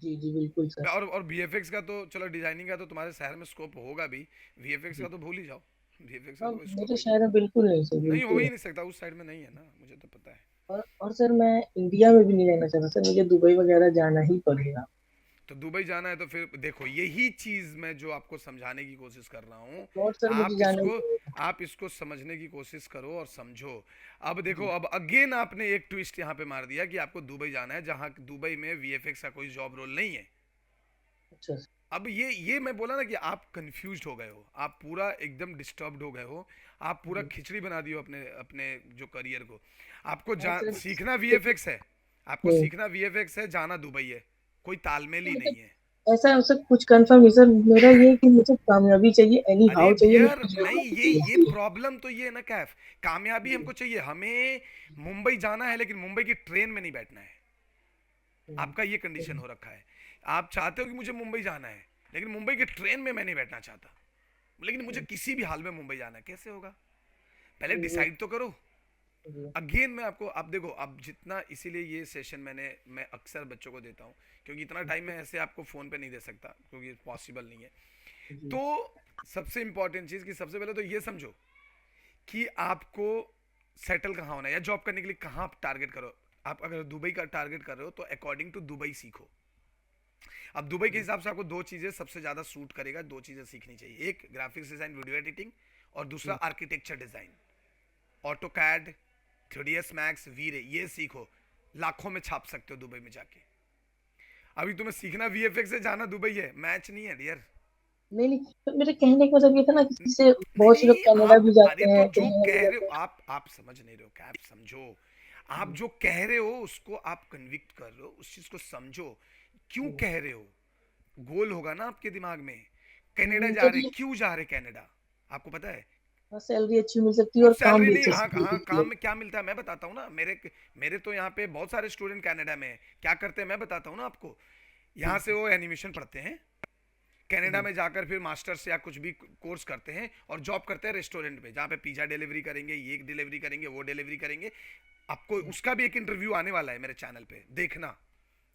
जी जी बिल्कुल सर। और वीएफएक्स का तो चलो, डिजाइनिंग का तो तुम्हारे शहर में स्कोप होगा भी, वीएफएक्स का जी तो भूल ही जाओ। वीएफएक्स का हाँ, तो कोई स्कोप मेरे ही नहीं शहर है। में बिल्कुल नहीं सर, नहीं, हो बिल्कुल ही नहीं। नहीं सकता, उस साइड में नहीं है ना, मुझे तो पता है। और सर मैं इंडिया में भी नहीं रहना चाहता सर, मुझे दुबई वगैरह जाना ही पड़ेगा। तो दुबई जाना है तो फिर देखो, यही चीज मैं जो आपको समझाने की कोशिश कर रहा हूँ, नॉट सर, मुझे आप जाना ही इसको पड़ेगा। आप इसको समझने की कोशिश करो और समझो। अब देखो, जी अब अगेन आपने एक ट्विस्ट यहाँ पे मार दिया कि आपको दुबई जाना है, जहाँ दुबई में वीएफएक्स का कोई जॉब रोल नहीं है। अच्छा सर। अब ये मैं बोला ना कि आप कंफ्यूज्ड हो गए हो, आप पूरा एकदम डिस्टर्ब्ड हो गए हो, आप पूरा जी खिचड़ी बना दियो अपने अपने जो करियर को। आपको हाँ सर। सीखना वीएफएक्स है, आपको हम्म। सीखना वीएफएक्स है, जाना दुबई है, कोई तालमेल ही नहीं मतलब है। ऐसा सर कुछ कंफर्म नहीं सर, मेरा ये है कि मुझे कामयाबी चाहिए, एनी अरे हाउ चाहिए, डियर, मुझे नहीं, जॉब ये चाहिए। प्रॉब्लम तो ये है ना कैफ, कामयाबी जी हमको चाहिए, हमें मुंबई जाना है, लेकिन मुंबई की ट्रेन में नहीं बैठना है। हम्म, आपका ये कंडीशन हम्म, हो रखा है। आप चाहते हो कि मुझे मुंबई जाना है, लेकिन मुंबई की ट्रेन में मैं नहीं बैठना चाहता, लेकिन मुझे हम्म, किसी भी हाल में मुंबई जाना है। कैसे होगा? पहले जी डिसाइड तो करो। जी अगेन मैं आपको, आप देखो, अब जितना, इसीलिए ये सेशन मैं अक्सर बच्चों को देता हूँ, क्योंकि इतना टाइम मैं ऐसे आपको फ़ोन पे नहीं दे सकता, क्योंकि पॉसिबल नहीं है। जी तो सबसे इंपॉर्टेंट चीज़ कि सबसे पहले तो ये समझो कि आपको सेटल कहाँ होना है, या जॉब करने के लिए कहाँ आप टारगेट करो। आप अगर दुबई का टारगेट कर रहे हो तो अकॉर्डिंग टू दुबई सीखो। अब दुबई के जी हिसाब से आपको दो चीज़ें सबसे ज़्यादा सूट करेगा, दो चीज़ें सीखनी चाहिए, एक ग्राफिक्स डिज़ाइन वीडियो एडिटिंग, और दूसरा जी architecture design. AutoCAD, 3ds Max, V Ray, ये सीखो, लाखों में छाप सकते हो दुबई में जाके। अभी तुम्हें सीखना वीएफएक्स से, जाना दुबई है, मैच नहीं है डियर। नहीं नहीं, तो मेरे कहने का मतलब ये था ना कि जैसे नहीं बहुत से लोग नहीं, कनाडा आप, भी अरे जाते तो हैं, जो कहीं और भी कह रहे हो, जाते हैं। आप समझ नहीं रहे हो, क्या आप समझो। आप जी जो कह रहे हो उसको आप कन्विक्ट कर रहे हो, उस चीज को समझो, क्यों जी। कह रहे हो। गोल होगा ना आपके दिमाग में, कनाडा जा सर रहे, ये, क्यों जा रहे कनाडा, आपको पता है? हाँ, सैलरी अच्छी मिल सकती है कुछ और काम सैलरी भी नहीं, अच्छे हाँ से मिल हाँ, सकती है। काम में क्या मिलता है मैं बताता हूँ ना। मेरे तो यहाँ पे बहुत सारे स्टूडेंट कनाडा में हैं। क्या करते हैं मैं बताता हूँ ना आपको। यहाँ से जी वो एनिमेशन पढ़ते हैं, कनाडा जी में जाकर फिर मास्टर्स या कुछ भी कोर्स करते हैं, और जॉब करते हैं रेस्टोरेंट में, जहाँ पे पिज्जा डिलीवरी करेंगे, ये डिलीवरी करेंगे, वो डिलीवरी करेंगे। आपको जी उसका भी एक इंटरव्यू आने वाला है मेरे चैनल पे, देखना।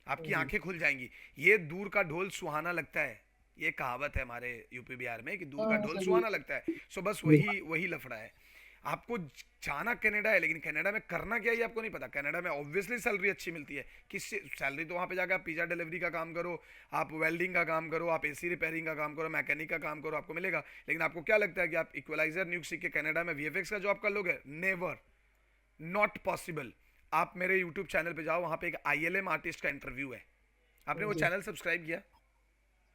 आपकी आंखें खुल जाएंगी। ये दूर का ढोल सुहाना लगता है, ये कहावत है हमारे यूपी बिहार में कि दूर का हाँ ढोल सर सुहाना लगता है। सो बस जी वही वही लफड़ा है। आपको जाना कनाडा है, लेकिन कनाडा में करना क्या है ये आपको नहीं पता। कनाडा में ऑब्वियसली सैलरी अच्छी मिलती है। किस सैलरी तो वहाँ पे जाकर आप पिज्जा डिलीवरी का काम करो, आप वेल्डिंग का काम करो, आप एसी रिपेयरिंग का काम करो, मैकेनिक का काम करो, आपको मिलेगा। लेकिन आपको क्या लगता है कि आप इक्वलाइजर न्यूक सीख के कनाडा में वीएफएक्स का जॉब कर लोगे? Never, not possible. आप मेरे यूट्यूब चैनल पे जाओ, वहाँ पे एक आईएलएम आर्टिस्ट का इंटरव्यू है। आपने वो जी चैनल सब्सक्राइब किया?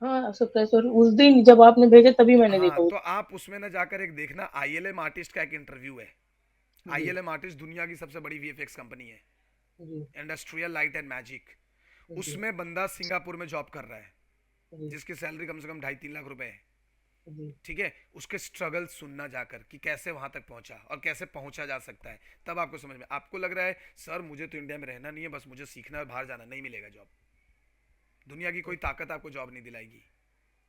हाँ सब सर उस दिन जब आपने भेजा तभी मैंने हाँ, देखा वो। तो आप उसमें ना जाकर एक देखना, आईएलएम आर्टिस्ट का एक इंटरव्यू है। जी आईएलएम आर्टिस्ट दुनिया की सबसे बड़ी वीएफएक्स कंपनी है, जी इंडस्ट्रियल लाइट एंड मैजिक। जी उसमें बंदा सिंगापुर में जॉब कर रहा है, जी जिसकी सैलरी कम से कम 2.5-3 लाख रुपए है। जी ठीक है, उसके स्ट्रगल सुनना जाकर कि कैसे वहां तक पहुंचा और कैसे पहुंचा जा सकता है, तब आपको समझ में। आपको लग रहा है सर मुझे तो इंडिया में रहना नहीं है, बस मुझे सीखना है, बाहर जाना, नहीं मिलेगा जॉब। दुनिया की कोई ताकत आपको जॉब नहीं दिलाएगी,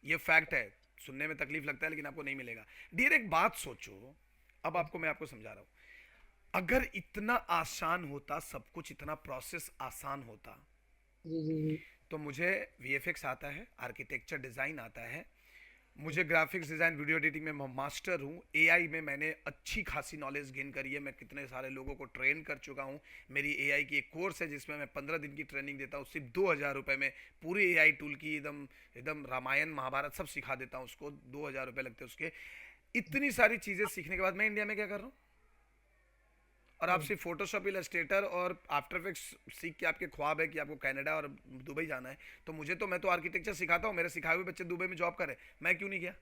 ये फैक्ट है। सुनने में तकलीफ लगता है लेकिन आपको नहीं मिलेगा। डियर एक बात सोचो, अब आपको मैं आपको समझा रहा हूं। अगर इतना आसान होता सब कुछ, इतना प्रोसेस आसान होता, जी जी जी तो मुझे वीएफएक्स आता है, आर्किटेक्चर डिजाइन आता है, मुझे ग्राफिक्स डिज़ाइन वीडियो एडिटिंग में मैं मास्टर हूँ, एआई में मैंने अच्छी खासी नॉलेज गेन करी है, मैं कितने सारे लोगों को ट्रेन कर चुका हूँ। मेरी एआई की एक कोर्स है जिसमें मैं 15 दिन की ट्रेनिंग देता हूँ, सिर्फ 2,000 रुपये में पूरी एआई टूल की एकदम एकदम रामायण महाभारत सब सिखा देता हूँ उसको, 2,000 रुपये लगते हैं उसके। इतनी सारी चीज़ें सीखने के बाद मैं इंडिया में क्या कर रहा हूँ? और आप सिर्फ फोटोशॉप, इलस्ट्रेटर और आफ्टर इफेक्ट्स सीख के आपके ख्वाब है कि आपको कनाडा और दुबई जाना है, तो मैं तो आर्किटेक्चर सिखाता हूँ, मेरे सिखाए हुए बच्चे दुबई में जॉब कर रहे हैं, मैं क्यों नहीं गया?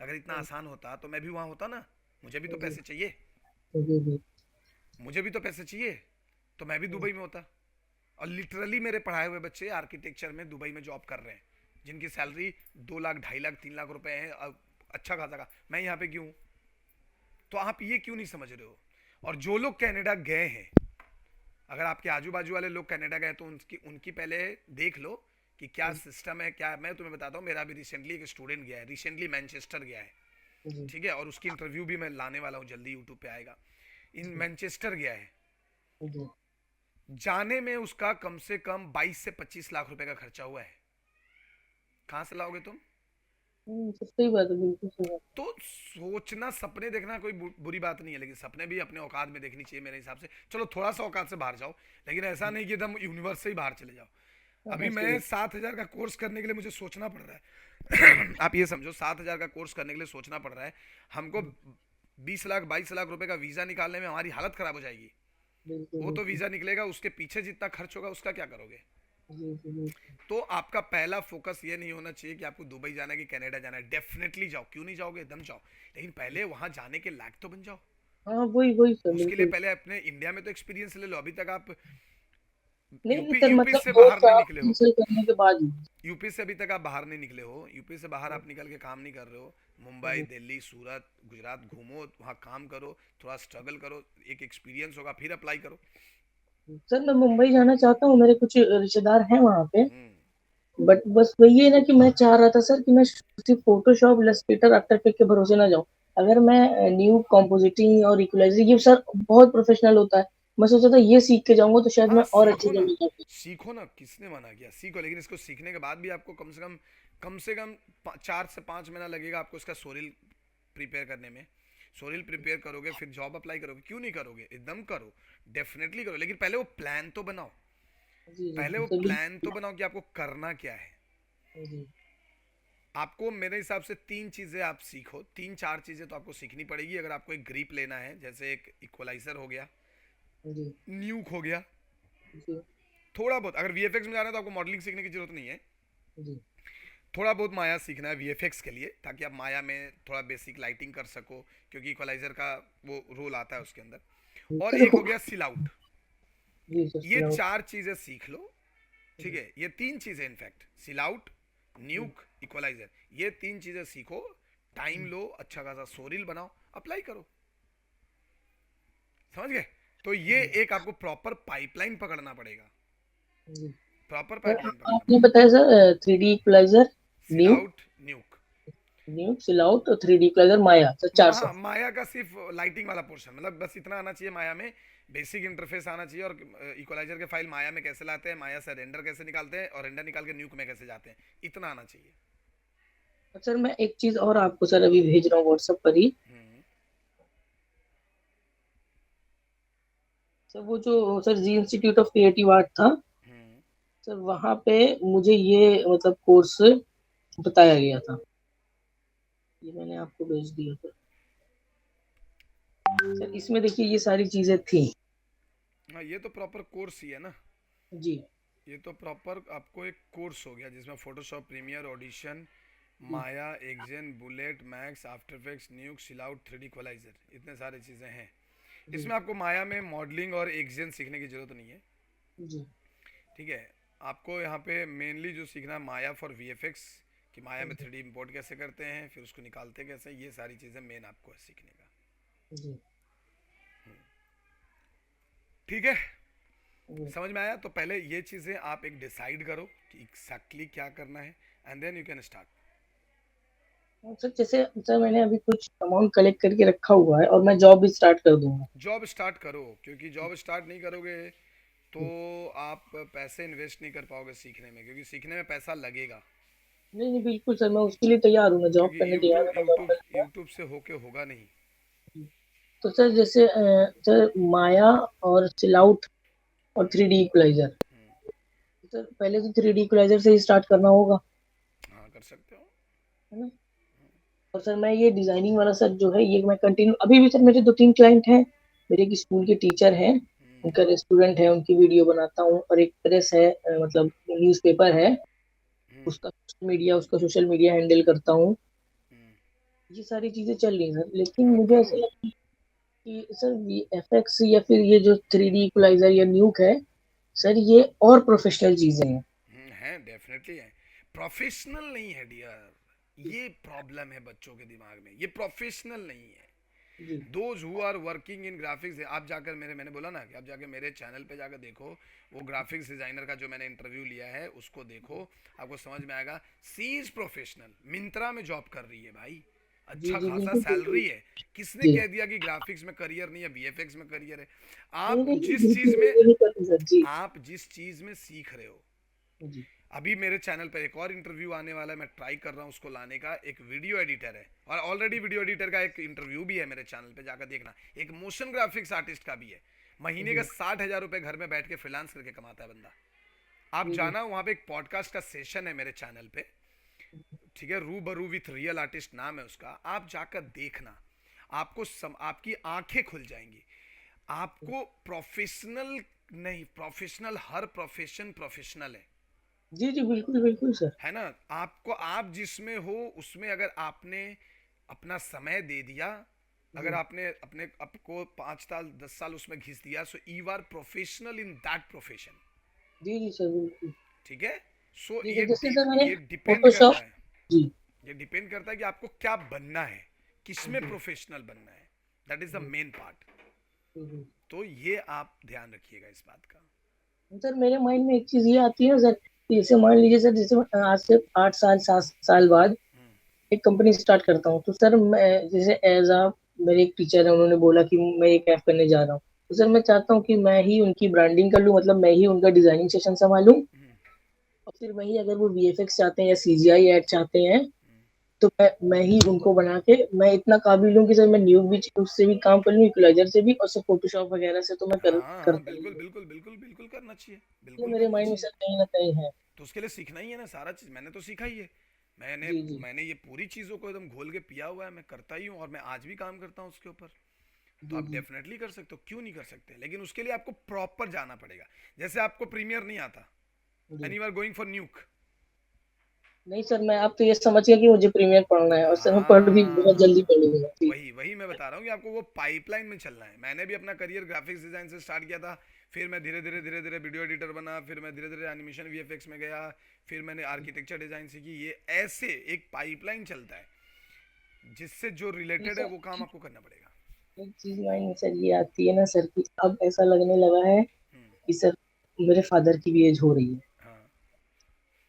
अगर इतना आसान होता तो मैं भी वहां होता ना। मुझे भी तो जी पैसे चाहिए, जी जी मुझे भी तो पैसे चाहिए, तो मैं भी दुबई में होता। और लिटरली मेरे पढ़ाए हुए बच्चे आर्किटेक्चर में दुबई में जॉब कर रहे हैं, जिनकी सैलरी 2 लाख, 2.5 लाख, 3 लाख रुपए है, अच्छा खासा का। मैं यहाँ पे क्यों? तो आप ये क्यों नहीं समझ रहे हो? और जो लोग कनाडा गए हैं, अगर आपके आजू बाजू वाले लोग कनाडा गए तो उनकी उनकी पहले देख लो कि क्या सिस्टम है क्या। मैं तुम्हें बताता हूँ, मेरा भी रिसेंटली एक स्टूडेंट गया है, रिसेंटली मैनचेस्टर गया है। जी ठीक है, और उसकी इंटरव्यू भी मैं लाने वाला हूँ, जल्दी यूट्यूब पे आएगा। इन मैनचेस्टर गया है, जी जाने में उसका कम से कम 22 से 25 लाख रुपए का खर्चा हुआ है। कहाँ से लाओगे तुम? सही बात है बिल्कुल सही बात। तो सोचना, सपने देखना कोई बुरी बात नहीं है, लेकिन सपने भी अपने औकात में देखनी चाहिए मेरे हिसाब से। चलो थोड़ा सा औकात से बाहर जाओ, लेकिन ऐसा नहीं कि एकदम यूनिवर्स से ही बाहर चले जाओ। हाँ अभी हाँ सही मैं बात। 7,000 का कोर्स करने के लिए मुझे सोचना पड़ रहा है। आप ये समझो, 7,000 का कोर्स करने के लिए सोचना पड़ रहा है हमको। 20 लाख 22 लाख रुपए का वीजा निकालने में हमारी हालत खराब हो जाएगी। बिल्कुल वो तो बिल्कुल वीजा निकलेगा, उसके पीछे जितना खर्च होगा उसका क्या करोगे? जी जी बिल्कुल। तो आपका पहला फोकस ये नहीं होना चाहिए कि आपको दुबई जाना है कि कनाडा जाना है। डेफिनेटली जाओ, क्यों नहीं जाओगे, एकदम जाओ, लेकिन पहले वहां जाने के लायक तो बन जाओ। हाँ वही वही सर उसके लिए बिल्कुल। पहले अपने इंडिया में तो एक्सपीरियंस ले लो। अभी तक आप नहीं यूपी सर यूपी मतलब से दो बाहर नहीं साल निकले हो। कैंसिल करने के बाद ही। यूपी से अभी तक आप बाहर नहीं निकले हो, यूपी से बाहर आप निकल के काम नहीं कर रहे हो। मुंबई, दिल्ली, सूरत, गुजरात घूमो, वहाँ काम करो, थोड़ा स्ट्रगल करो, एक एक्सपीरियंस होगा, फिर अप्लाई करो। सर मैं मुंबई जाना चाहता हूँ, मेरे कुछ रिश्तेदार हैं वहाँ पे। हम्म। बट बस वही है ना कि मैं चाह रहा था सर कि मैं सिर्फ फोटोशॉप इलस्ट्रेटर आफ्टर इफेक्ट के भरोसे ना जाऊं। अगर मैं न्यू कंपोजिटिंग और इक्वलाइजिंग ये सर बहुत प्रोफेशनल होता है, मैं सोचा था ये सीख के जाऊंगा तो शायद हाँ, मैं और अच्छी सीखो ना, जगह जा सकूं। सीखो ना, किसने मना किया? सीखो, लेकिन इसको सीखने के बाद भी आपको कम से कम 4 से 5 महीना लगेगा आपको इसका सोरिल प्रिपेयर करने में। सोरिल प्रिपेयर करोगे, फिर जॉब अप्लाई करोगे, क्यों नहीं करोगे? एकदम करो, डेफिनेटली करो, लेकिन पहले वो प्लान तो बनाओ। जी जी पहले जी वो सर प्लान तो बनाओ कि आपको करना क्या है। जी आपको मेरे हिसाब से 3 चीज़ें आप सीखो, 3-4 चीज़ें तो आपको सीखनी पड़ेगी अगर आपको एक ग्रिप लेना है। जैसे एक इक्वलाइजर हो गया, जी न्यूक हो गया, जी थोड़ा बहुत अगर वीएफएक्स में जाना है तो आपको मॉडलिंग सीखने की जरूरत नहीं है। जी थोड़ा बहुत माया सीखना है वीएफएक्स के लिए, ताकि आप माया में थोड़ा बेसिक लाइटिंग कर सको, क्योंकि इक्वलाइजर का वो रोल आता है उसके अंदर। और सर एक हो गया सिल आउट। जी सर ये सुनाओ। 4 चीज़ें सीख लो। ठीक जी है, ये 3 चीज़ें इनफैक्ट, सिल आउट, जी न्यूक, इक्वलाइजर, ये 3 चीज़ें सीखो। टाइम लो, अच्छा खासा सोरिल बनाओ, अप्लाई करो। समझ गए? तो ये जी एक आपको प्रॉपर पाइपलाइन पकड़ना पड़ेगा, जी प्रॉपर सर पाइपलाइन पकड़ना आपने पड़ेगा। बताया सर 3D इक्वलाइजर सिल न्यू। आउट, न्यूक, न्यूक, सिलाउट और 3D इक्वलाइजर, माया, सर 400। हाँ, माया का सिर्फ लाइटिंग वाला पोर्शन, मतलब बस इतना आना चाहिए माया में, बेसिक इंटरफेस आना चाहिए, और इक्वलाइजर के फाइल माया में कैसे लाते हैं, माया से रेंडर कैसे निकालते हैं, और रेंडर निकाल के न्यूक में कैसे जाते हैं, इतना आना चाहिए। सर मैं एक चीज और आपको सर अभी भेज रहा हूँ व्हाट्सएप पर ही। हम्म। सर वो जो सर जी इंस्टीट्यूट ऑफ क्रिएटिव आर्ट था, हम्म। सर वहाँ पे मुझे ये मतलब कोर्स बताया गया था। ये मैंने आपको भेज दिया था सर, इसमें देखिए ये सारी चीजें थी। हाँ, ये तो प्रॉपर कोर्स ही है ना। जी ये तो प्रॉपर आपको एक कोर्स हो गया जिसमें फोटोशॉप, प्रीमियर, ऑडिशन, माया, एक्जेन, Bullet, Max, After Effects, Nuke, Silhouette, 3D Equalizer, इतने सारी चीज़ें हैं। जी इसमें आपको माया में मॉडलिंग और एक्जेन सीखने की ज़रूरत नहीं है। जी ठीक है। आपको यहाँ पे मेनली जो सीखना है माया फॉर वीएफएक्स, कि माया में 3D इंपोर्ट कैसे करते हैं, फिर उसको निकालते कैसे हैं, ये सारी चीज़ें मेन आपको है सीखने का। जी ठीक है। जी। समझ में आया? तो पहले ये चीज़ें आप एक डिसाइड करो कि एग्जैक्टली क्या करना है, and then you can start. और सर जैसे सर मैंने अभी कुछ अमाउंट कलेक्ट करके रखा हुआ है और मैं जॉब भी स्टार्ट कर दूंगा। जॉब स्टार्ट करो, क्योंकि जॉब स्टार्ट नहीं करोगे तो आप पैसे इन्वेस्ट नहीं कर पाओगे सीखने में, क्योंकि सीखने में पैसा लगेगा। नहीं नहीं बिल्कुल सर, मैं उसके लिए तैयार हूँ, मैं जॉब क्योंकि करने तैयार हूँ, यूट्यूब मैं जॉब यूट्यूब करूंगा। यूट्यूब से होके होगा नहीं। तो सर जैसे सर माया और चिलआउट और 3D इक्वलाइजर, सर पहले तो 3D इक्वलाइजर से ही स्टार्ट करना होगा, हाँ, कर सकते हो। है ना। और सर मैं ये डिजाइनिंग वाला सर जो है ये मैं कंटिन्यू अभी भी सर, मेरे 2-3 क्लाइंट हैं, मेरे एक स्कूल के टीचर हैं, उनका रेस्टोरेंट है, उनकी वीडियो बनाता हूँ, और एक प्रेस है मतलब न्यूज़पेपर है, उसका सोशल मीडिया हैंडल करता हूँ। ये सारी चीजें चल रही हैं सर, लेकिन हाँ, मुझे करो। ऐसा लगता है कि सर वीएफएक्स या फिर ये जो 3D इक्वलाइजर या न्यूक है, सर ये और प्रोफेशनल चीजें हैं। है, डेफिनेटली है। प्रोफेशनल नहीं है डियर, ये प्रॉब्लम है बच्चों के दिमाग में, ये प्रोफेशनल नहीं है। जी those who are working in graphics, आप जाकर मैंने बोला ना कि आप जाकर मेरे चैनल पे जाकर देखो, वो ग्राफिक्स डिजाइनर का जो मैंने इंटरव्यू लिया है उसको देखो, आपको समझ में आएगा। सी इज प्रोफेशनल, मिंत्रा में जॉब कर रही है भाई, जी अच्छा जी खासा बिल्कुल बिल्कुल। सैलरी है। किसने जी कह दिया कि ग्राफिक्स में करियर नहीं है, बीएफएक्स में करियर है? नहीं आप नहीं जिस बिल्कुल चीज में मैं ये नहीं करती सर जी। आप जिस चीज में सीख रहे हो, जी अभी मेरे चैनल पर एक और इंटरव्यू आने वाला है, मैं ट्राई कर रहा हूँ उसको लाने का। एक वीडियो एडिटर है, और ऑलरेडी वीडियो एडिटर का एक इंटरव्यू भी है मेरे चैनल पे, जाकर देखना। एक मोशन ग्राफिक्स आर्टिस्ट का भी है, महीने का जी 60,000 रुपए घर में बैठ के फ्रीलांस करके कमाता है बंदा। आप जी जी जाना, वहाँ पे एक पॉडकास्ट का सेशन है मेरे चैनल पे, ठीक है, रू बरू विथ रियल आर्टिस्ट नाम है उसका, आप जाकर देखना। आपकी आंखें खुल जाएंगी। आपको प्रोफेशनल नहीं, प्रोफेशनल, हर प्रोफेशन प्रोफेशनल जी जी बिल्कुल बिल्कुल सर। है ना। आपको, आप जिसमें हो उसमें अगर आपने अपना समय दे दिया, अगर जी आपने अपने आपको 5 साल 10 साल उसमें घिस दिया, so you are professional in that profession. जी जी सर बिल्कुल। ठीक है। सो जी सर जैसे सर मैंने ये डिपेंड फोटोशॉप। करता है, जी ये डिपेंड करता है कि आपको क्या बनना है, किसमें जी प्रोफेशनल बनना है। दैट इज द जी मेन पार्ट। जी। तो ये आप ध्यान रखिएगा इस बात का। सर मेरे माइंड में एक चीज ये आती है ना सर, कि जैसे मान लीजिए सर, जैसे आज से 8 साल 7 साल बाद एक कंपनी स्टार्ट करता हूँ, तो सर मैं जैसे एज आ, मेरे एक टीचर है, उन्होंने बोला कि मैं एक ऐप करने जा रहा हूँ, तो सर मैं चाहता हूँ कि मैं ही उनकी ब्रांडिंग कर लूँ, मतलब मैं ही उनका डिजाइनिंग सेशन संभालूं, और फिर वही अगर वो वीएफएक्स चाहते हैं या सीजीआई ऐड चाहते हैं, तो मैं ही उनको बना के, मैं इतना काबिल हूँ कि सर मैं न्यू भी उससे भी काम कर लूँ, इक्वलाइजर से भी, और सर फोटोशॉप वगैरह से तो मैं हाँ हाँ, करता ही बिल्कुल हूँ। बिल्कुल बिल्कुल बिल्कुल करना चाहिए, ये बिल्कुल मेरे करना माइंड में चाहिए। सर कहीं ना कहीं है। तो उसके लिए सीखना ही है ना सारा चीज़, मैंने तो सीखा ही है। मैंने जी जी मैंने ये पूरी चीज़ों को एकदम घोल के पिया हुआ है, मैं करता ही हूँ, और मैं आज भी काम करता हूँ उसके ऊपर। तो जी आप जी डेफिनेटली कर सकते हो, क्यों नहीं कर सकते, लेकिन उसके लिए आपको प्रॉपर जाना पड़ेगा। जैसे आपको प्रीमियर नहीं आता एंड जी। You are going for Nuke. नहीं सर, मैं अब तो ये समझ गया कि मुझे प्रीमियर पढ़ना है, और सर मैं पढ़ भी बहुत जल्दी हाँ, पढ़ लूंगा। जी वही वही मैं बता रहा हूँ कि आपको वो पाइपलाइन में चलना है। मैंने भी अपना करियर ग्राफिक्स डिजाइन से स्टार्ट किया था, फिर मैं धीरे धीरे वीडियो एडिटर बना, फिर मैं धीरे धीरे एनिमेशन वीएफएक्स में गया, फिर मैंने आर्किटेक्चर डिजाइन सीखी। ये ऐसे एक पाइपलाइन चलता है, जिससे जो नहीं रिलेटेड है सर, वो काम आपको करना पड़ेगा। एक चीज माइंड में सर ये आती है ना सर, कि अब ऐसा लगने लगा है हम्म। कि सर मेरे फादर की भी एज हो रही है, हाँ।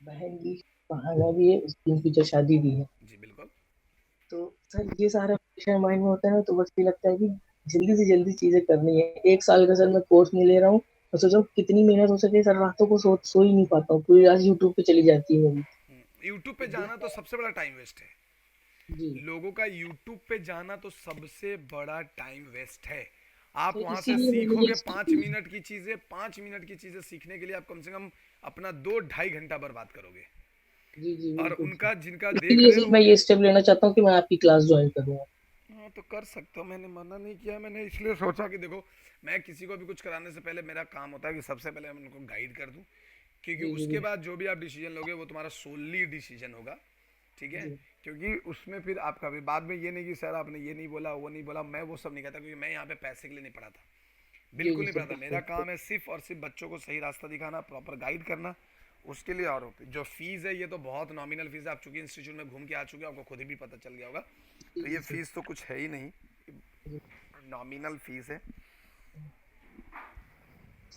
बहन की बहाना भी है, उसकी फ्यूचर शादी भी है। जी बिल्कुल। तो सर ये सारा प्रेशर माइंड में होता है ना, तो बस ये लगता है कि जल्दी से जल्दी चीजें करनी है। 1 साल का सर मैं कोर्स नहीं ले रहा हूँ, मैं सोच रहा हूँ कितनी मेहनत हो सके सर, रातों को सो ही नहीं पाता हूँ, पूरी रात यूट्यूब पे चली जाती है मेरी। यूट्यूब पे जाना तो सबसे बड़ा टाइम वेस्ट है। जी। लोगों का यूट्यूब पे जाना तो सबसे बड़ा टाइम वेस्ट है। आप सर वहां से इसीलिए मैंने सीखोगे पांच ये मिनट की चीजें, 5 मिनट की चीजें सीखने के लिए आप कम से कम अपना 2 ढाई घंटा बर्बाद करोगे। जी, जी, और बिल्कुल सर। उनका जिनका देख इसीलिए रहे सर हो, मैं ये स्टेप लेना चाहता हूँ कि मैं आपकी क्लास जॉइन करूँगा। हाँ तो कर सकते हो, मैंने मना नहीं किया। मैंने इसलिए सोचा कि देखो, मैं किसी को भी कुछ कराने से पहले मेरा काम होता है कि सबसे पहले मैं उनको गाइड कर दूं, क्योंकि जी, जी, उसके जी, बाद जो भी आप डिसीजन लोगे वो तुम्हारा सोली डिसीजन होगा। ठीक है। जी, क्योंकि उसमें फिर आपका भी बाद में ये नहीं कि सर आपने ये नहीं बोला वो नहीं बोला, मैं वो सब नहीं कहता, क्योंकि मैं यहाँ पे पैसे के लिए नहीं पढ़ा था। जी, बिल्कुल जी नहीं सर, पढ़ा था। मेरा बिल्कुल। काम है सिर्फ और सिर्फ बच्चों को सही रास्ता दिखाना, प्रॉपर गाइड करना। उसके लिए और जो फीस है ये तो बहुत नॉमिनल फीस है। आप चूंकि इंस्टीट्यूट में घूम के आ चुके हो, आपको खुद ही भी पता चल गया होगा। जी, तो ये जी सर। फीस तो कुछ है ही नहीं, जी। नॉमिनल फीस है।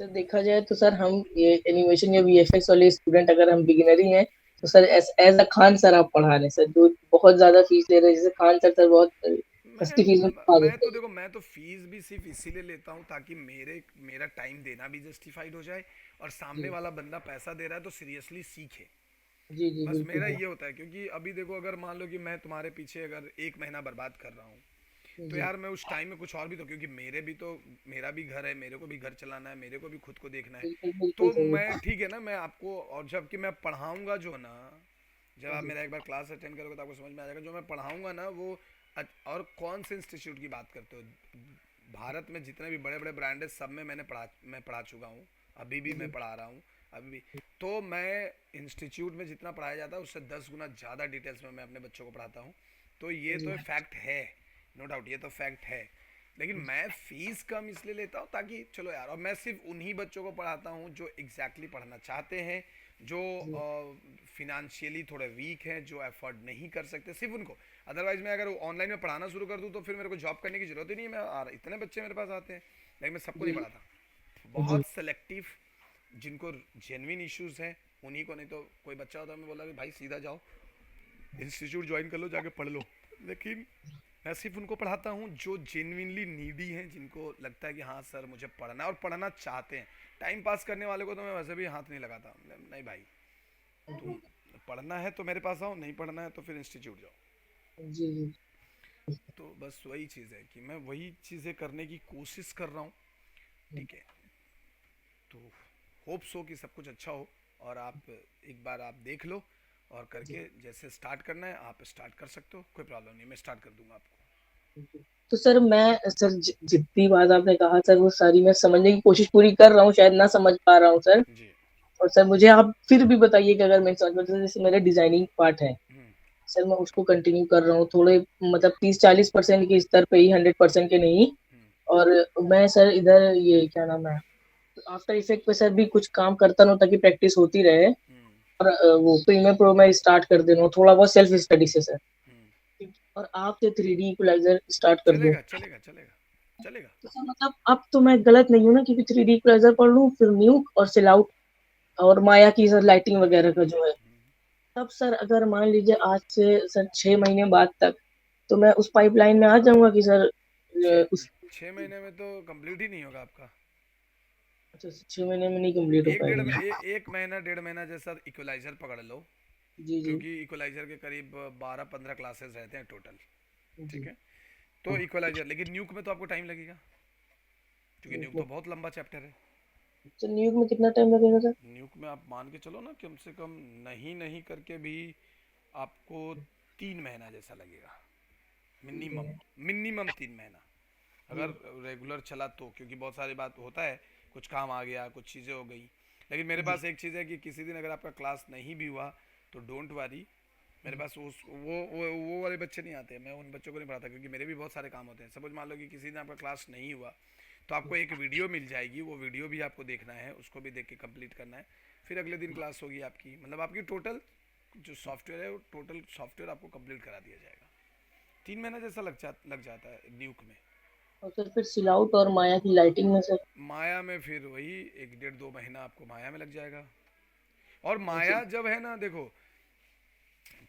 सर देखा जाए तो सर हम ये एनिमेशन या वीएफएक्स वाले स्टूडेंट अगर हम बिगिनर ही हैं, तो sir as a Khan sir आप पढ़ा रहे हैं सर, जो बहुत ज्यादा फीस ले रहे हैं। जैसे खान सर बहुत मैं सस्ती फीस में पढ़ा मैं देते तो हैं। देखो, मैं तो फीस भी सिर्फ इसीलिए लेता हूँ ताकि मेरा टाइम देना भी जस्टिफाइड हो जाए, और सामने जी, वाला बंदा पैसा दे रहा है तो सीरियसली सीखे। जी, जी, बस बिल्कुल मेरा सर। ये होता है, क्योंकि अभी देखो, अगर मान लो कि मैं तुम्हारे पीछे अगर 1 महीना बर्बाद कर रहा हूँ, तो जी, यार मैं उस टाइम में कुछ और भी तो, क्योंकि मेरा भी घर है, मेरे को भी घर चलाना है, मेरे को भी खुद को देखना है। बिल्कुल, बिल्कुल तो सर, मैं, बिल्कुल। ठीक है ना, मैं आपको, और जबकि मैं पढ़ाऊंगा जो ना, जब आप जी, मेरा एक बार क्लास अटेंड करोगे तो आपको समझ में आ जाएगा, जो मैं पढ़ाऊंगा ना वो और कौन से इंस्टीट्यूट की बात करते हो, भारत में जितने भी बड़े बड़े ब्रांड है सब में मैं पढ़ा चुका हूँ, अभी भी मैं जी, पढ़ा रहा हूँ, अभी भी। तो मैं इंस्टीट्यूट में जितना पढ़ाया जाता है उससे 10 गुना ज़्यादा डिटेल्स में मैं अपने बच्चों को पढ़ाता हूँ। तो ये जी, तो फैक्ट है, नो डाउट, ये तो फैक्ट है। लेकिन जी, मैं फीस कम इसलिए लेता हूँ ताकि चलो यार, और मैं सिर्फ उन्हीं बच्चों को पढ़ाता हूँ जो एग्जैक्टली पढ़ना चाहते हैं, जो जी, फिनेंशियली थोड़े वीक हैं, जो अफोर्ड नहीं कर सकते, सिर्फ उनको। अदरवाइज मैं अगर ऑनलाइन में पढ़ाना शुरू कर दूँ तो फिर मेरे को जॉब करने की जरूरत ही नहीं है। इतने बच्चे मेरे पास आते हैं, लेकिन मैं सबको नहीं जी, पढ़ाता। जी, बहुत सेलेक्टिव, जिनको जेन्युइन इश्यूज हैं उन्हीं को। नहीं तो कोई बच्चा होता है, मैं बोला कि भाई सीधा जाओ इंस्टीट्यूट ज्वाइन कर लो, जाके पढ़ लो। लेकिन मैं सिर्फ उनको पढ़ाता हूँ जो जेन्युइनली नीडी हैं, जिनको लगता है कि हाँ सर मुझे पढ़ना है और पढ़ना चाहते हैं। टाइम पास करने वाले को तो मैं वैसे भी हाथ नहीं लगाता। नहीं भाई, तुम पढ़ना है तो मेरे पास आओ, नहीं पढ़ना है तो फिर इंस्टीट्यूट जाओ। जी, जी। तो बस वही चीज़ है कि मैं वही चीज़ें करने की कोशिश कर रहा हूँ। ठीक है। तो होप सो कि सब कुछ अच्छा हो, और आप एक बार आप देख लो, और जी, करके जैसे स्टार्ट करना है आप स्टार्ट कर सकते हो, कोई प्रॉब्लम नहीं, मैं स्टार्ट कर दूंगा आपको। जी। तो सर मैं सर जितनी बात आपने कहा सर वो सारी मैं समझने की कोशिश पूरी कर रहा हूँ, शायद ना समझ पा रहा हूँ सर। जी। और सर मुझे आप फिर भी बताइए कि अगर मैं समझ में, जैसे मेरा डिजाइनिंग पार्ट है हम्म। सर, मैं उसको कंटिन्यू कर रहा हूँ थोड़े, मतलब 30-40% के स्तर पे ही, 100% के नहीं। हम्म। और मैं सर इधर ये क्या नाम है, आफ्टर इफेक्ट पे सर भी कुछ काम करता रहूँ ताकि प्रैक्टिस होती रहे। हम्म। और वो प्रीमियर प्रो में स्टार्ट कर दे रहा हूँ थोड़ा बहुत सेल्फ स्टडी से सर। हम्म। और आपसे 3D इक्वलाइजर स्टार्ट कर दूं। चलेगा चलेगा चलेगा चलेगा। तो सर मतलब अब तो मैं गलत नहीं हूँ ना, क्योंकि 3D इक्वलाइजर पढ़ लूँ, फिर न्यूक और सिलाउट और माया की सर लाइटिंग वगैरह का जो है। तब सर अगर मान लीजिए आज से सर 6 महीने बाद तक, तो मैं उस पाइपलाइन में आ जाऊंगा कि सर छः उस 6 महीने में तो कंप्लीट ही नहीं होगा आपका। अच्छा 6 महीने में नहीं कंप्लीट हो पाएगा। एक महीना 1.5 महीना जैसा इक्वलाइजर पकड़ लो, जी, जी, क्योंकि इक्वलाइजर के करीब 12-15 क्लासेस रहते हैं टोटल। ठीक जी। है। तो इक्वलाइजर, लेकिन न्यूक में तो आपको टाइम लगेगा, क्योंकि न्यूक तो न्यूक बहुत लंबा चैप्टर है। न्यूक में कितना टाइम लगेगा सर? न्यूक में आप मान के चलो ना, कम से कम नहीं नहीं करके भी आपको 3 महीना जैसा लगेगा, मिनिमम। मिनिमम 3 महीना, अगर जी, रेगुलर चला तो, क्योंकि बहुत सारी बात होता है, कुछ काम आ गया, कुछ चीज़ें हो गई। लेकिन मेरे जी, पास एक चीज़ है कि किसी दिन अगर आपका क्लास नहीं भी हुआ तो डोंट वरी, मेरे पास वो वाले बच्चे नहीं आते, मैं उन बच्चों को नहीं पढ़ाता, क्योंकि मेरे भी बहुत सारे काम होते हैं। सपोज मान लो कि किसी दिन आपका क्लास नहीं हुआ, तो आपको एक वीडियो मिल जाएगी, वो वीडियो भी आपको देखना है, उसको भी देख के कंप्लीट करना है। फिर अगले दिन क्लास होगी आपकी, मतलब आपकी टोटल जो सॉफ्टवेयर है वो टोटल सॉफ्टवेयर आपको कंप्लीट करा दिया जाएगा। 3 महीना जैसा लग जाता है न्यूक में। और सर फिर सिलाउट और माया की लाइटिंग में सर? माया में फिर वही 1-1.5-2 महीना आपको माया में लग जाएगा। और और माया जब है ना, देखो,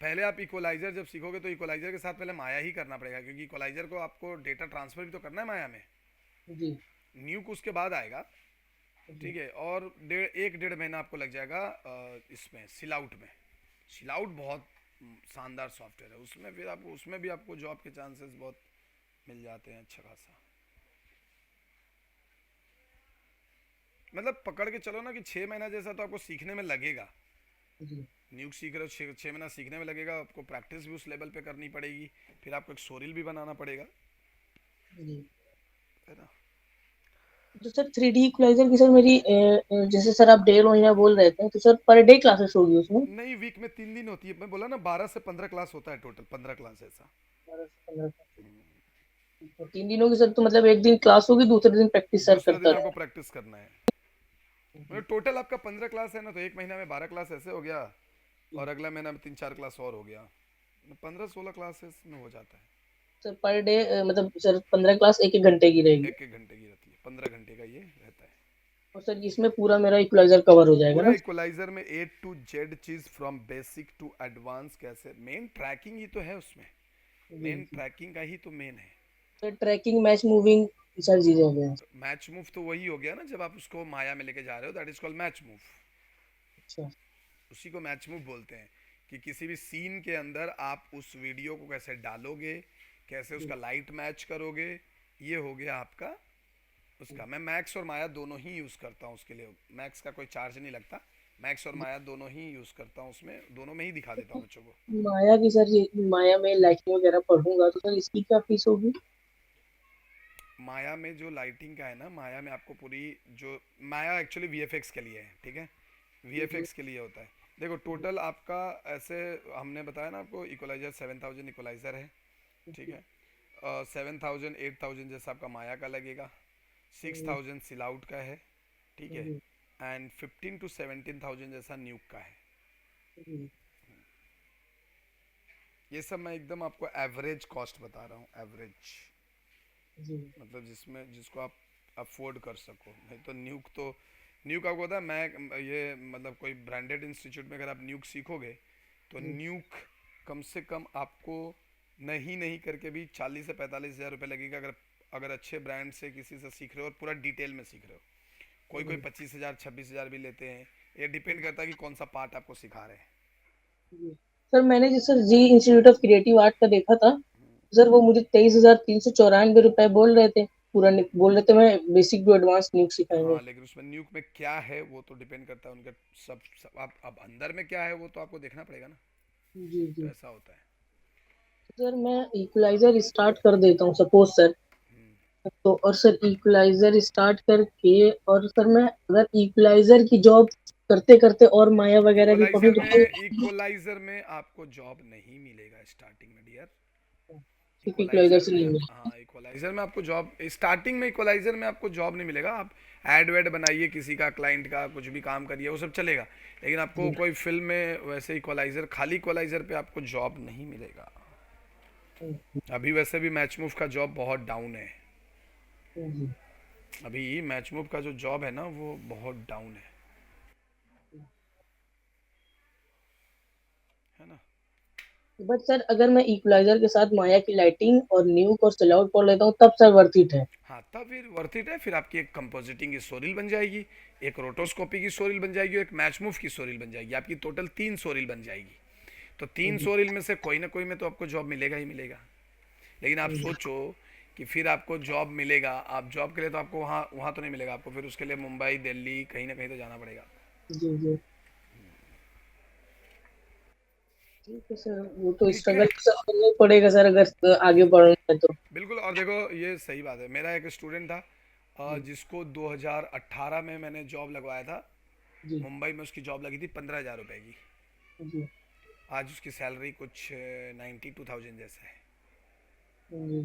पहले आप इक्वलाइजर जब सीखोगे तो इक्वलाइजर के साथ पहले माया ही करना पड़ेगा, क्योंकि इक्वलाइजर को आपको डेटा ट्रांसफर भी तो करना है माया में। जी न्यूक उसके बाद आएगा। जी ठीक है, और एक डेढ़ महीना आपको लग जाएगा इसमें सिलाउट में। सिलाउट बहुत शानदार सॉफ्टवेयर है, उसमें फिर आपको उसमें भी आपको जॉब के चांसेस बहुत मिल जाते हैं अच्छा खासा। मतलब पकड़ के चलो ना कि 6 महीना जैसा तो आपको सीखने में लगेगा। जी न्यूक सीख रहे हो, 6 महीना सीखने में लगेगा आपको, प्रैक्टिस भी उस लेवल पे करनी पड़ेगी, फिर आपको एक सोरिल भी बनाना पड़ेगा, जी। है ना। तो सर 3D इक्वलाइजर की सर मेरी जैसे सर आप 1.5 महीना बोल रहे थे, तो सर पर डे क्लासेस होगी उसमें? नहीं, वीक में 3 दिन होती है, मैं बोला ना 12 से 15 क्लास होता है, टोटल 15 क्लास ऐसा। 12 से 15 तो 3 दिनों की सर, तो मतलब एक दिन क्लास होगी, दूसरे दिन प्रैक्टिस सर दूसरे करता दिन आपको रहे। प्रैक्टिस करना है। जी मतलब टोटल आपका 15 क्लास है ना, तो एक महीना में 12 क्लास ऐसे हो गया, जी। और अगला महीना में 3 4 क्लास और हो गया, 15 16 क्लासेस में हो जाता है। सर पर डे मतलब सर 15 क्लास 1-1 घंटे की रहेगी? 1 1 घंटे की रहती है, 15 घंटे का ये रहता है। और सर इसमें पूरा मेरा इक्वलाइजर कवर हो जाएगा पूरा ना? इक्वलाइजर में A to Z चीज फ्रॉम बेसिक टू एडवांस, कैसे मेन ट्रैकिंग ही तो है उसमें, जी मेन जी। ट्रैकिंग का ही तो मेन है। Sir tracking, match moving, sir चीजें हो गया। मैच मूव तो वही हो गया ना, जब आप उसको माया में लेके जा रहे हो, that is called match move. अच्छा। उसी को मैच मूव बोलते हैं, कि किसी भी सीन के अंदर आप उस वीडियो को कैसे डालोगे, कैसे जी उसका लाइट मैच करोगे, ये हो गया आपका उसका। मैं मैक्स और माया दोनों ही यूज़ करता हूँ उसके लिए, मैक्स का कोई चार्ज नहीं लगता, मैक्स और जी। माया दोनों ही यूज़ करता हूँ, उसमें दोनों में ही दिखा देता हूँ बच्चों को। माया की सर, ये माया में लाइटिंग वगैरह पढ़ूंगा तो सर इसकी क्या फीस होगी? माया में जो लाइटिंग का है ना, माया में आपको पूरी जो, माया एक्चुअली वीएफएक्स के लिए है, ठीक है, जी जी वीएफएक्स के लिए होता है। देखो टोटल आपका ऐसे, हमने बताया ना आपको, इक्वलाइजर 7,000 इक्वलाइजर है, ठीक जी है। 7,000 8,000 जैसा आपका माया का लगेगा, सिक्स जी थाउजेंड सिलाउट का है, ठीक है, जी एंड 15 to 17,000 जैसा न्यूक का है। जी ये सब मैं एकदम आपको एवरेज कॉस्ट बता रहा हूँ, एवरेज, जी मतलब जिसमें जिसको आप अफोर्ड कर सको। नहीं तो न्यूक तो, न्यूक आपको पता है, मैं ये मतलब कोई ब्रांडेड इंस्टीट्यूट में अगर आप न्यूक सीखोगे तो जी न्यूक कम से कम आपको नहीं नहीं करके भी 40 से 45 हज़ार रुपये लगेगा, अगर अगर अच्छे ब्रांड से किसी से सीख रहे हो और पूरा डिटेल में सीख रहे हो। कोई कोई जी 25 हज़ार 26 हज़ार भी लेते हैं, ये डिपेंड करता है कि कौन सा पार्ट आपको सिखा रहे हैं। जी। सर मैंने जो सर जी इंस्टीट्यूट ऑफ क्रिएटिव आर्ट का देखा था, सर वो मुझे 23,394 रुपए बोल रहे थे। बोल रहे थे मैं बेसिक टू एडवांस न्यूक सिखाएंगे। हाँ, लेकिन उसमें न्यूक में क्या है वो तो डिपेंड करता है उनका, सब आप अब अंदर में क्या है वो तो आपको देखना पड़ेगा ना, जी तो जी। ऐसा होता है। सर मैं इक्वलाइजर स्टार्ट कर देता हूँ सपोज सर, तो और सर इक्वलाइजर स्टार्ट करके, और सर मैं अगर इक्वलाइजर की जॉब करते करते और माया वगैरह भी पढूं इक्वलाइजर तो में इक्वलाइजर में आपको जॉब नहीं मिलेगा स्टार्टिंग में डियर। सिर्फ इक्वलाइजर इक्वलाइजर से में, नहीं मिला? हाँ इक्वलाइजर में आपको जॉब स्टार्टिंग में, इक्वलाइजर में आपको जॉब नहीं मिलेगा। आप एड वेड बनाइए किसी का, क्लाइंट का कुछ भी काम करिए, वो सब चलेगा, लेकिन आपको जी कोई फिल्म में वैसे इक्वलाइजर, खाली इक्वलाइजर पे आपको जॉब नहीं मिलेगा। अभी वैसे भी मैच मूव का जॉब बहुत डाउन है, जी। अभी मैच मूव का जो जॉब है ना वो बहुत डाउन है ना। बट सर अगर मैं इक्वलाइजर के साथ माया की लाइटिंग और न्यूक और सिलआउट पढ़ लेता हूँ तब सर वर्थ इट है? हाँ तब फिर वर्थ इट है, फिर आपकी एक कंपोजिटिंग की सोरिल बन जाएगी, एक रोटोस्कोपी की सोरिल बन जाएगी, एक मैच मूव की सोरिल बन जाएगी, आपकी टोटल 3 सोरिल बन जाएगी। तो तीन जी सोरिल में से कोई ना कोई में तो आपको जॉब मिलेगा ही मिलेगा। लेकिन आप जी सोचो कि फिर आपको जॉब मिलेगा, आप जॉब के लिए तो आपको वहाँ वहाँ तो नहीं मिलेगा, आपको फिर उसके लिए मुंबई दिल्ली कहीं ना कहीं तो जाना पड़ेगा। जी जी। ठीक है सर, वो तो ठीक है, स्ट्रगल सर करना ही पड़ेगा सर, अगर आगे बढ़ना है तो। बिल्कुल। और देखो ये सही बात है, मेरा एक स्टूडेंट था जी जिसको 2018 में मैंने जॉब लगवाया था, जी मुंबई में उसकी जॉब लगी थी 15,000 रुपये की। जी आज उसकी सैलरी कुछ 92,000 जैसा है। जी।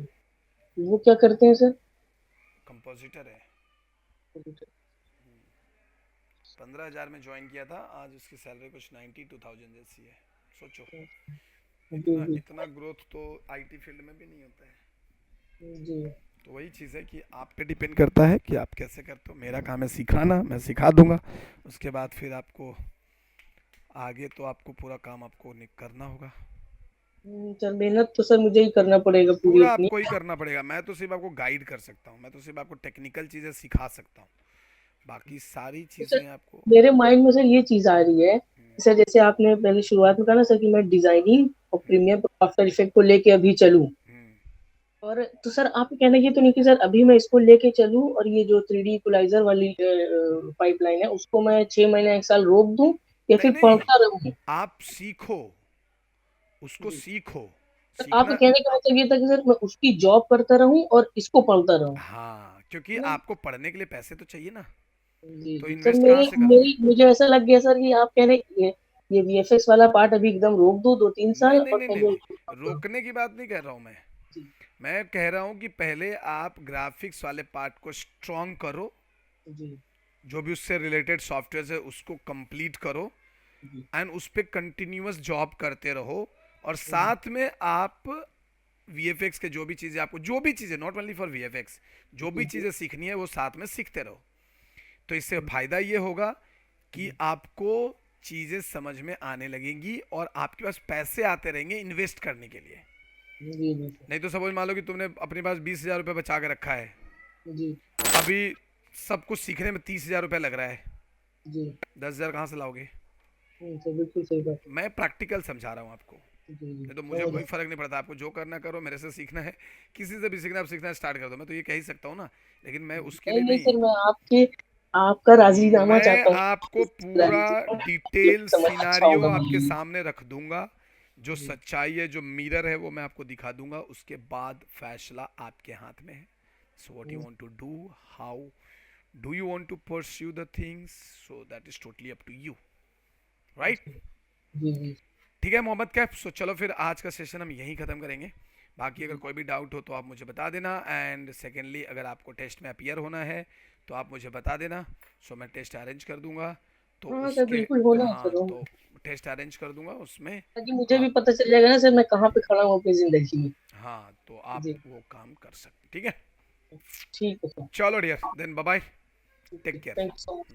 वो क्या करते हैं सर? कंपोजिटर है, 15,000 में ज्वाइन किया था, आज उसकी सैलरी कुछ 92,000 जैसी है। सोचो, जी इतना जी इतना ग्रोथ तो आईटी फील्ड में भी नहीं होता है। जी तो वही चीज़ है कि आप पे डिपेंड करता है कि आप कैसे करते हो। मेरा काम है सिखाना, मैं सिखा दूंगा, उसके बाद फिर आपको आगे तो आपको पूरा काम आपको करना होगा, सर मेहनत तो सर मुझे ही करना पड़ेगा पूरी पूरा अपनी। आपको ही करना पड़ेगा। मैं तो सिर्फ आपको गाइड कर सकता हूँ, मैं तो सिर्फ आपको टेक्निकल चीज़ें सिखा सकता हूँ, बाकी सारी तो सर चीज़ें आपको। मेरे माइंड में सर ये चीज आ रही है, हम्म, सर जैसे आपने पहले शुरुआत में कहा ना सर कि मैं डिजाइनिंग और प्रीमियर आफ्टर इफेक्ट को लेके अभी चलूं। हम्म, और तो सर आप कहना ये तो नहीं कि सर अभी मैं इसको लेके चलूं और ये जो 3D इक्वलाइजर वाली पाइपलाइन है उसको मैं 6 महीने 1 साल रोक दूं, या नहीं फिर नहीं, पढ़ता रहूं। आप सीखो, उसको जी सीखो, सर आपके सीखना। कहने का मतलब ये था कि सर मैं उसकी जॉब करता रहूं और इसको पढ़ता रहूं, हाँ, क्योंकि है ना। आपको पढ़ने के लिए पैसे तो चाहिए ना, जी तो जी सर, इन्वेस्ट कहाँ मेरी से करोगे? मेरी मुझे ऐसा लग गया सर कि आप कह रहे ये VFX वाला पार्ट अभी एकदम रोक दो 2-3 साल नहीं नहीं और नहीं नहीं पहले उसको नहीं, करो। रोकने की बात नहीं कर रहा हूँ मैं। जी मैं कह रहा हूँ कि पहले आप ग्राफिक्स वाले पार्ट को स्ट्रॉन्ग करो, जी जो भी उससे रिलेटेड सॉफ्टवेयर है उसको कंप्लीट करो, जी एंड उस पर कंटिन्यूस जॉब करते रहो, और जी साथ में आप VFX के जो भी चीज़ें आपको, जो भी चीज़ें, नॉट ओनली फॉर VFX, जो भी जी जी चीज़ें सीखनी है वो साथ में सीखते रहो। तो इससे फ़ायदा ये होगा कि आपको चीज़ें समझ में आने लगेंगी और आपके पास पैसे आते रहेंगे इन्वेस्ट करने के लिए। जी जी सर। नहीं तो सपोज मान लो कि तुमने अपने पास 20,000 रुपये बचा के रखा है, जी अभी सब कुछ सीखने में 30,000 रुपये लग रहा है, जी 10,000 कहाँ से लाओगे? सर बिल्कुल सही बात है। मैं प्रैक्टिकल समझा रहा हूँ आपको। जी जी नहीं तो मुझे समझ कोई रहा फर्क नहीं पड़ता, आपको जो करना करो, मेरे से सीखना है, किसी से भी सीखना, आप सीखना स्टार्ट कर दो, मैं तो ये कह ही सकता हूँ ना, लेकिन मैं हूँ। उसके नहीं लिए नहीं नहीं। सर, मैं आपके आपका राजीनामा मैं चाहता हूँ। आपको पूरा ये डिटेल समझ अच्छा सिनारियो होगा मेरे आपके लिए। सामने रख दूंगा, जो जी सच्चाई है, जो मिरर है, वो मैं आपको दिखा दूंगा, उसके बाद फैसला आपके हाथ में है। So what you want to do, how do you want to pursue the things, so that is totally up to you, right? जी जी ठीक है मोहम्मद कैफ, सो चलो फिर आज का सेशन हम यहीं ख़त्म करेंगे। बाकी अगर जी। कोई भी डाउट हो तो आप मुझे बता देना, एंड सेकेंडली अगर आपको टेस्ट में अपीयर होना है तो आप मुझे बता देना, सो मैं टेस्ट अरेंज कर दूंगा। तो हाँ सर उसके, बिल्कुल होना है हाँ सर, तो टेस्ट अरेंज कर दूंगा उसमें। ताकि मुझे भी आप, पता चल जाएगा ना सर मैं कहाँ पे खड़ा हूँ अपनी जिंदगी में। हाँ तो आप जी वो काम कर सकते, ठीक है? ठीक है सर। चलो डियर, देन बाय बाय, ठीक टेक है, care. Thank you so much.